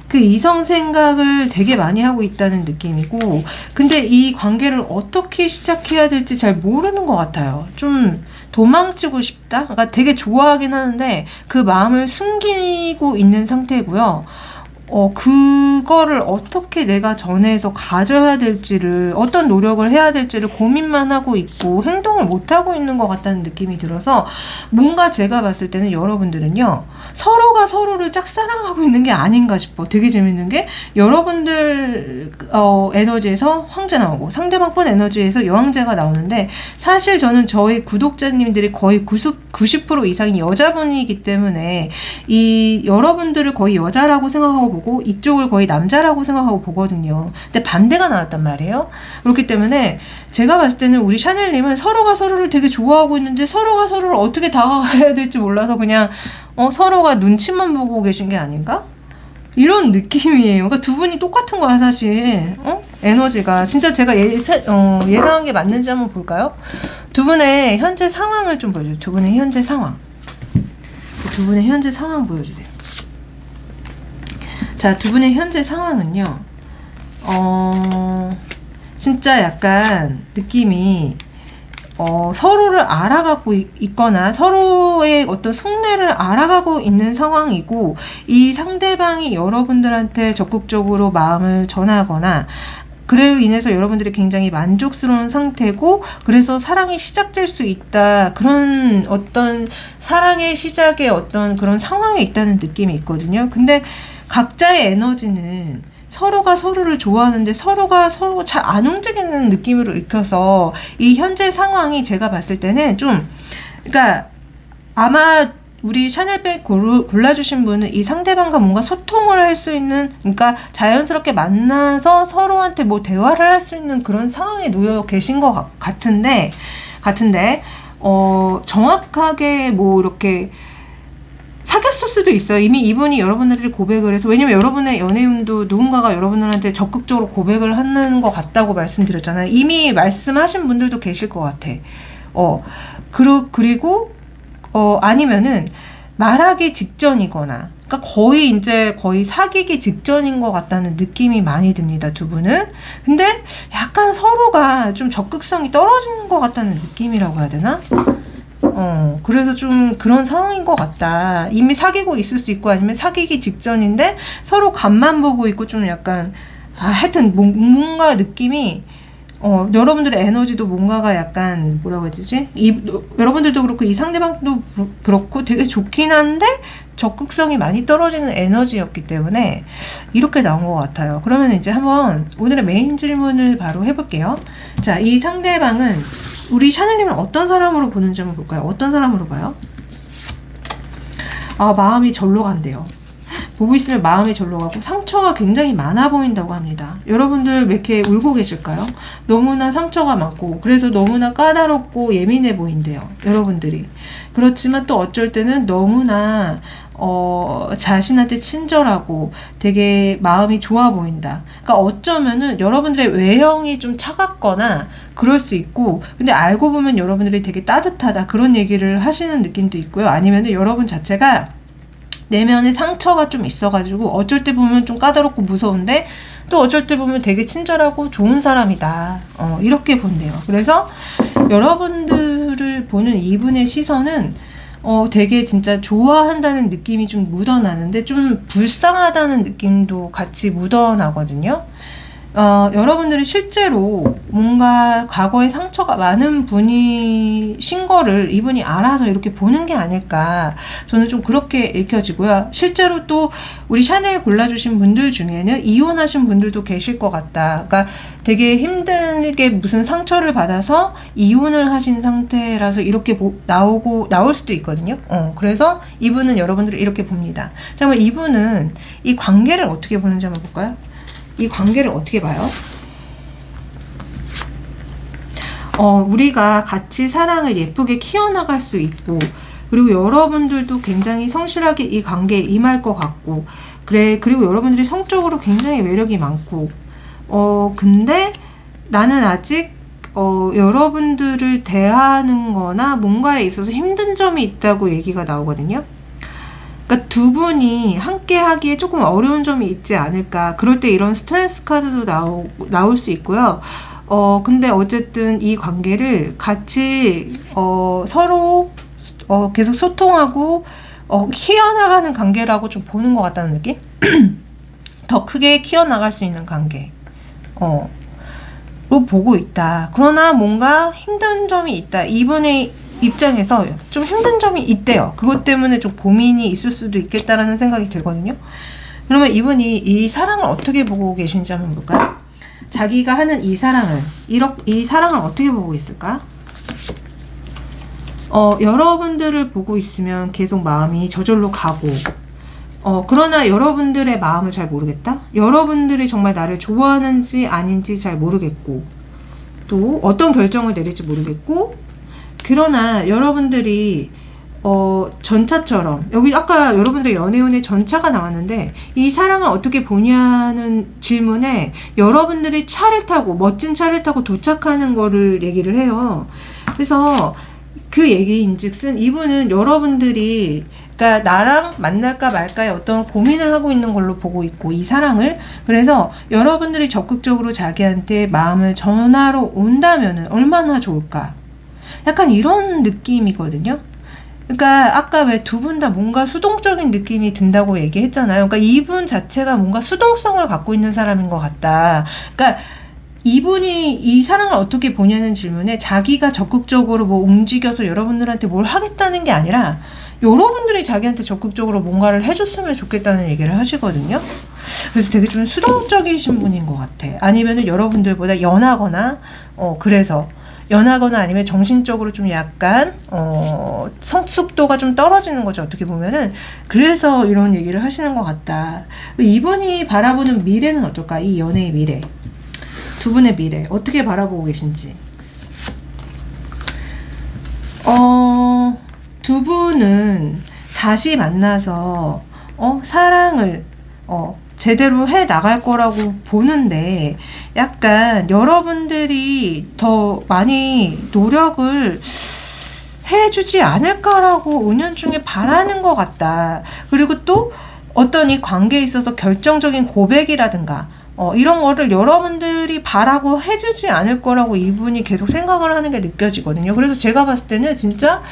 그 이성 생각을 되게 많이 하고 있다는 느낌이고, 근데 이 관계를 어떻게 시작해야 될지 잘 모르는 것 같아요. 좀 도망치고 싶다? 그러니까 되게 좋아하긴 하는데 그 마음을 숨기고 있는 상태고요. 그거를 어떻게 내가 전해서 가져야 될지를, 어떤 노력을 해야 될지를 고민만 하고 있고 행동을 못 하고 있는 것 같다는 느낌이 들어서, 뭔가 제가 봤을 때는 여러분들은요, 서로가 서로를 짝사랑하고 있는 게 아닌가 싶어. 되게 재밌는 게, 여러분들 에너지에서 황제 나오고 상대방분 에너지에서 여왕제가 나오는데, 사실 저는 저희 구독자님들이 거의 90% 이상이 여자분이기 때문에 이 여러분들을 거의 여자라고 생각하고 보고 이쪽을 거의 남자라고 생각하고 보거든요. 근데 반대가 나왔단 말이에요. 그렇기 때문에 제가 봤을 때는 우리 샤넬님은 서로가 서로를 되게 좋아하고 있는데 서로가 서로를 어떻게 다가가야 될지 몰라서 그냥 서로가 눈치만 보고 계신 게 아닌가? 이런 느낌이에요. 그러니까 두 분이 똑같은 거야, 사실. 에너지가. 진짜 제가 예상한 게 맞는지 한번 볼까요? 두 분의 현재 상황을 좀 보여주세요. 두 분의 현재 상황. 두 분의 현재 상황 보여주세요. 자, 두 분의 현재 상황은요, 진짜 약간 느낌이, 서로를 알아가고 있거나 서로의 어떤 속내를 알아가고 있는 상황이고, 이 상대방이 여러분들한테 적극적으로 마음을 전하거나 그래로 인해서 여러분들이 굉장히 만족스러운 상태고, 그래서 사랑이 시작될 수 있다, 그런 어떤 사랑의 시작의 어떤 그런 상황에 있다는 느낌이 있거든요. 근데 각자의 에너지는 서로가 서로를 좋아하는데 서로가 서로 잘 안 움직이는 느낌으로 읽혀서, 이 현재 상황이 제가 봤을 때는 좀, 그러니까 아마 우리 샤넬백 골라주신 분은 이 상대방과 뭔가 소통을 할 수 있는, 그러니까 자연스럽게 만나서 서로한테 뭐 대화를 할 수 있는 그런 상황에 놓여 계신 것 같은데, 정확하게 뭐 이렇게 사귀었을 수도 있어요. 이미 이분이 여러분들을 고백을 해서, 왜냐면 여러분의 연애운도 누군가가 여러분들한테 적극적으로 고백을 하는 것 같다고 말씀드렸잖아요. 이미 말씀하신 분들도 계실 것 같아. 그리고 아니면은 말하기 직전이거나, 그러니까 거의 사귀기 직전인 것 같다는 느낌이 많이 듭니다, 두 분은. 근데 약간 서로가 좀 적극성이 떨어지는 것 같다는 느낌이라고 해야 되나? 그래서 좀 그런 상황인 것 같다. 이미 사귀고 있을 수 있고, 아니면 사귀기 직전인데 서로 간만 보고 있고, 좀 약간, 하여튼 뭔가 느낌이, 여러분들의 에너지도 뭔가가 약간 뭐라고 해야 되지? 여러분들도 그렇고 이 상대방도 그렇고 되게 좋긴 한데 적극성이 많이 떨어지는 에너지였기 때문에 이렇게 나온 것 같아요. 그러면 이제 한번 오늘의 메인 질문을 바로 해볼게요. 자, 이 상대방은 우리 샤넬님은 어떤 사람으로 보는지 한번 볼까요? 어떤 사람으로 봐요? 마음이 절로 간대요. 보고 있으면 마음이 절로 가고 상처가 굉장히 많아 보인다고 합니다. 여러분들 왜 이렇게 울고 계실까요? 너무나 상처가 많고, 그래서 너무나 까다롭고 예민해 보인대요, 여러분들이. 그렇지만 또 어쩔 때는 너무나 자신한테 친절하고 되게 마음이 좋아 보인다. 그러니까 어쩌면은 여러분들의 외형이 좀 차갑거나 그럴 수 있고, 근데 알고 보면 여러분들이 되게 따뜻하다, 그런 얘기를 하시는 느낌도 있고요. 아니면은 여러분 자체가 내면에 상처가 좀 있어가지고 어쩔 때 보면 좀 까다롭고 무서운데, 또 어쩔 때 보면 되게 친절하고 좋은 사람이다, 이렇게 본대요. 그래서 여러분들을 보는 이분의 시선은 되게 진짜 좋아한다는 느낌이 좀 묻어나는데, 좀 불쌍하다는 느낌도 같이 묻어나거든요. 여러분들이 실제로 뭔가 과거에 상처가 많은 분이신 거를 이분이 알아서 이렇게 보는 게 아닐까, 저는 좀 그렇게 읽혀지고요. 실제로 또 우리 샤넬 골라주신 분들 중에는 이혼하신 분들도 계실 것 같다. 그러니까 되게 힘들게 무슨 상처를 받아서 이혼을 하신 상태라서 이렇게 나올 수도 있거든요. 그래서 이분은 여러분들을 이렇게 봅니다. 자, 그럼 이분은 이 관계를 어떻게 보는지 한번 볼까요? 이 관계를 어떻게 봐요? 우리가 같이 사랑을 예쁘게 키워나갈 수 있고, 그리고 여러분들도 굉장히 성실하게 이 관계에 임할 것 같고, 그리고 여러분들이 성적으로 굉장히 매력이 많고, 근데 나는 아직 여러분들을 대하는 거나 뭔가에 있어서 힘든 점이 있다고 얘기가 나오거든요. 그러니까 두 분이 함께 하기에 조금 어려운 점이 있지 않을까. 그럴 때 이런 스트레스 카드도 나올 수 있고요. 근데 어쨌든 이 관계를 같이 서로 계속 소통하고 키워나가는 관계라고 좀 보는 것 같다는 느낌? 더 크게 키워나갈 수 있는 관계 로 보고 있다. 그러나 뭔가 힘든 점이 있다. 이분의 입장에서 좀 힘든 점이 있대요. 그것 때문에 좀 고민이 있을 수도 있겠다라는 생각이 들거든요. 그러면 이분이 이 사랑을 어떻게 보고 계신지 한번 볼까요? 자기가 하는 이 사랑을 어떻게 보고 있을까? 여러분들을 보고 있으면 계속 마음이 저절로 가고, 그러나 여러분들의 마음을 잘 모르겠다? 여러분들이 정말 나를 좋아하는지 아닌지 잘 모르겠고, 또 어떤 결정을 내릴지 모르겠고, 그러나 여러분들이 전차처럼, 여기 아까 여러분들의 연애운의 전차가 나왔는데, 이 사랑을 어떻게 보냐는 질문에 여러분들이 차를 타고, 멋진 차를 타고 도착하는 거를 얘기를 해요. 그래서 그 얘기인즉슨 이분은 여러분들이, 그러니까 나랑 만날까 말까의 어떤 고민을 하고 있는 걸로 보고 있고, 이 사랑을. 그래서 여러분들이 적극적으로 자기한테 마음을 전하러 온다면은 얼마나 좋을까, 약간 이런 느낌이거든요. 그러니까 아까 왜 두 분 다 뭔가 수동적인 느낌이 든다고 얘기했잖아요. 그러니까 이분 자체가 뭔가 수동성을 갖고 있는 사람인 것 같다. 그러니까 이분이 이 사랑을 어떻게 보냐는 질문에 자기가 적극적으로 뭐 움직여서 여러분들한테 뭘 하겠다는 게 아니라 여러분들이 자기한테 적극적으로 뭔가를 해줬으면 좋겠다는 얘기를 하시거든요. 그래서 되게 좀 수동적이신 분인 것 같아. 아니면은 여러분들보다 연하거나, 그래서 연하거나 아니면 정신적으로 좀 약간 성숙도가 좀 떨어지는 거죠. 어떻게 보면은. 그래서 이런 얘기를 하시는 것 같다. 이분이 바라보는 미래는 어떨까? 이 연애의 미래, 두 분의 미래 어떻게 바라보고 계신지. 두 분은 다시 만나서 사랑을 제대로 해 나갈 거라고 보는데, 약간 여러분들이 더 많이 노력을 해주지 않을까라고 은연중에 바라는 것 같다. 그리고 또 어떤 이 관계에 있어서 결정적인 고백이라든가 이런 거를 여러분들이 바라고 해주지 않을 거라고 이분이 계속 생각을 하는 게 느껴지거든요. 그래서 제가 봤을 때는 진짜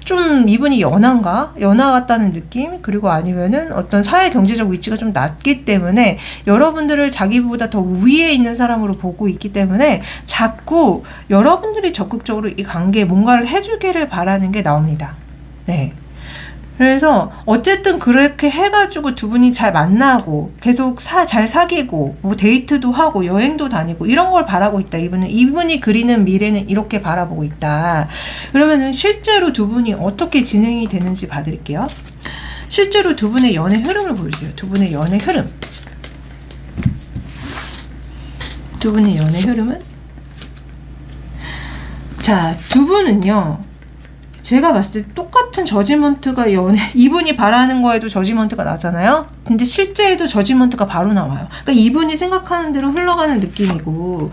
좀 이분이 연하 같다는 느낌? 그리고 아니면은 어떤 사회 경제적 위치가 좀 낮기 때문에 여러분들을 자기보다 더 위에 있는 사람으로 보고 있기 때문에 자꾸 여러분들이 적극적으로 이 관계에 뭔가를 해주기를 바라는 게 나옵니다. 네. 그래서 어쨌든 그렇게 해가지고 두 분이 잘 만나고 계속 잘 사귀고 뭐 데이트도 하고 여행도 다니고 이런 걸 바라고 있다. 이분이 그리는 미래는 이렇게 바라보고 있다. 그러면은 실제로 두 분이 어떻게 진행이 되는지 봐드릴게요. 실제로 두 분의 연애 흐름을 보여주세요. 두 분의 연애 흐름. 두 분의 연애 흐름은? 자, 두 분은요, 제가 봤을 때 똑같은 저지먼트가 이분이 바라는 거에도 저지먼트가 나잖아요. 근데 실제에도 저지먼트가 바로 나와요. 그러니까 이분이 생각하는 대로 흘러가는 느낌이고,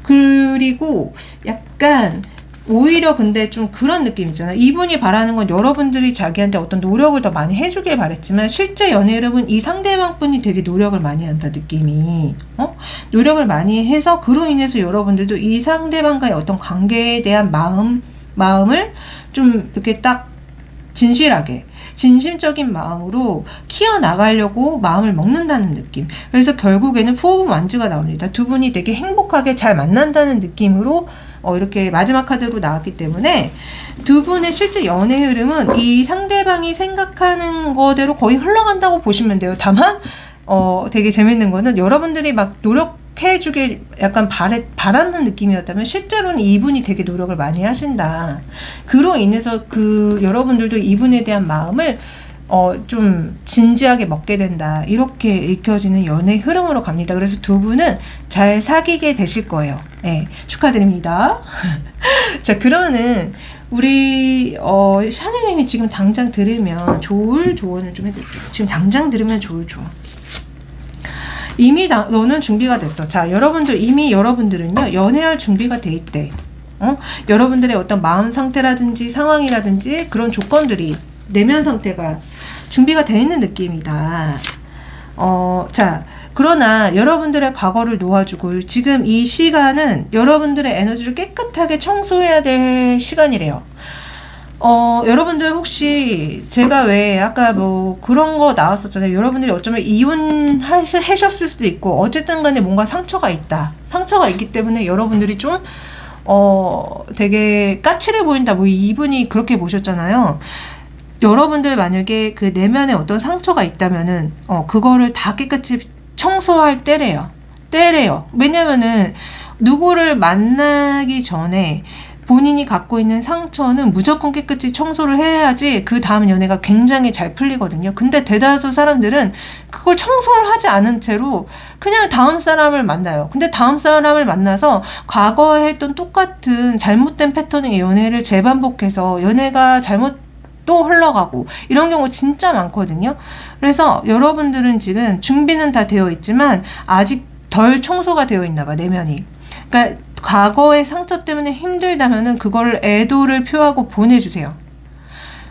그리고 약간 오히려 근데 좀 그런 느낌 있잖아요. 이분이 바라는 건 여러분들이 자기한테 어떤 노력을 더 많이 해주길 바랬지만, 실제 연애 흐름은 이 상대방 분이 되게 노력을 많이 한다 느낌이. 노력을 많이 해서 그로 인해서 여러분들도 이 상대방과의 어떤 관계에 대한 마음을 좀 이렇게 딱 진실하게 진심적인 마음으로 키워나가려고 마음을 먹는다는 느낌. 그래서 결국에는 포브 완즈가 나옵니다. 두 분이 되게 행복하게 잘 만난다는 느낌으로 이렇게 마지막 카드로 나왔기 때문에 두 분의 실제 연애 흐름은 이 상대방이 생각하는 거대로 거의 흘러간다고 보시면 돼요. 다만 되게 재밌는 거는 여러분들이 막 노력해주길 약간 바라는 느낌이었다면 실제로는 이분이 되게 노력을 많이 하신다. 그로 인해서 여러분들도 이분에 대한 마음을 좀 진지하게 먹게 된다. 이렇게 읽혀지는 연애 흐름으로 갑니다. 그래서 두 분은 잘 사귀게 되실 거예요. 네, 축하드립니다. 자, 그러면은 우리 샤넬님이 지금 당장 들으면 좋을 조언을 좀 해드릴게요. 지금 당장 들으면 좋을 조언. 이미 너는 준비가 됐어. 자, 여러분들은요, 연애할 준비가 돼 있대. 여러분들의 어떤 마음 상태라든지 상황이라든지 그런 조건들이, 내면 상태가 준비가 돼 있는 느낌이다. 자, 그러나 여러분들의 과거를 놓아주고 지금 이 시간은 여러분들의 에너지를 깨끗하게 청소해야 될 시간이래요. 여러분들 혹시 제가 왜 아까 뭐 그런 거 나왔었잖아요. 여러분들이 어쩌면 이혼하셨을 수도 있고 어쨌든 간에 뭔가 상처가 있기 때문에 여러분들이 좀 되게 까칠해 보인다. 뭐 이분이 그렇게 보셨잖아요. 여러분들 만약에 그 내면에 어떤 상처가 있다면은 그거를 다 깨끗이 청소할 때래요. 왜냐면은 누구를 만나기 전에 본인이 갖고 있는 상처는 무조건 깨끗이 청소를 해야지 그 다음 연애가 굉장히 잘 풀리거든요. 근데 대다수 사람들은 그걸 청소를 하지 않은 채로 그냥 다음 사람을 만나요. 근데 다음 사람을 만나서 과거에 했던 똑같은 잘못된 패턴의 연애를 재반복해서 연애가 또 흘러가고 이런 경우 진짜 많거든요. 그래서 여러분들은 지금 준비는 다 되어 있지만 아직 덜 청소가 되어 있나 봐, 내면이. 그러니까 과거의 상처 때문에 힘들다면은 그거를 애도를 표하고 보내주세요.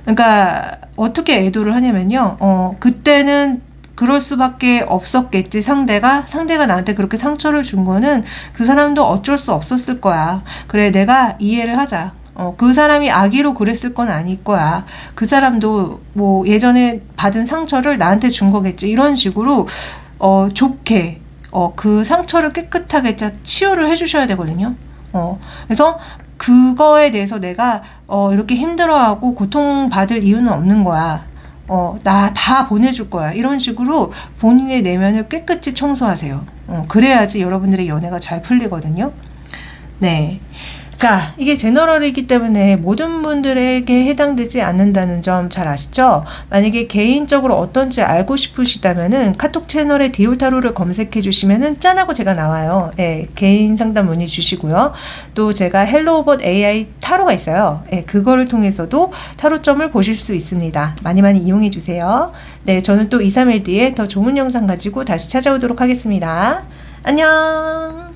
그러니까 어떻게 애도를 하냐면요. 그때는 그럴 수밖에 없었겠지. 상대가 나한테 그렇게 상처를 준 거는 그 사람도 어쩔 수 없었을 거야. 그래, 내가 이해를 하자. 그 사람이 악의로 그랬을 건 아닐 거야. 그 사람도 뭐 예전에 받은 상처를 나한테 준 거겠지. 이런 식으로 좋게 그 상처를 깨끗하게 치유를 해주셔야 되거든요. 그래서 그거에 대해서 내가 이렇게 힘들어하고 고통받을 이유는 없는 거야. 나 다 보내줄 거야. 이런 식으로 본인의 내면을 깨끗이 청소하세요. 그래야지 여러분들의 연애가 잘 풀리거든요. 네. 자, 이게 제너럴이기 때문에 모든 분들에게 해당되지 않는다는 점 잘 아시죠? 만약에 개인적으로 어떤지 알고 싶으시다면은 카톡 채널에 디올타로를 검색해 주시면은 짠하고 제가 나와요. 예, 개인 상담 문의 주시고요. 또 제가 헬로우봇 AI 타로가 있어요. 예, 그거를 통해서도 타로점을 보실 수 있습니다. 많이 많이 이용해 주세요. 네, 저는 또 2, 3일 뒤에 더 좋은 영상 가지고 다시 찾아오도록 하겠습니다. 안녕!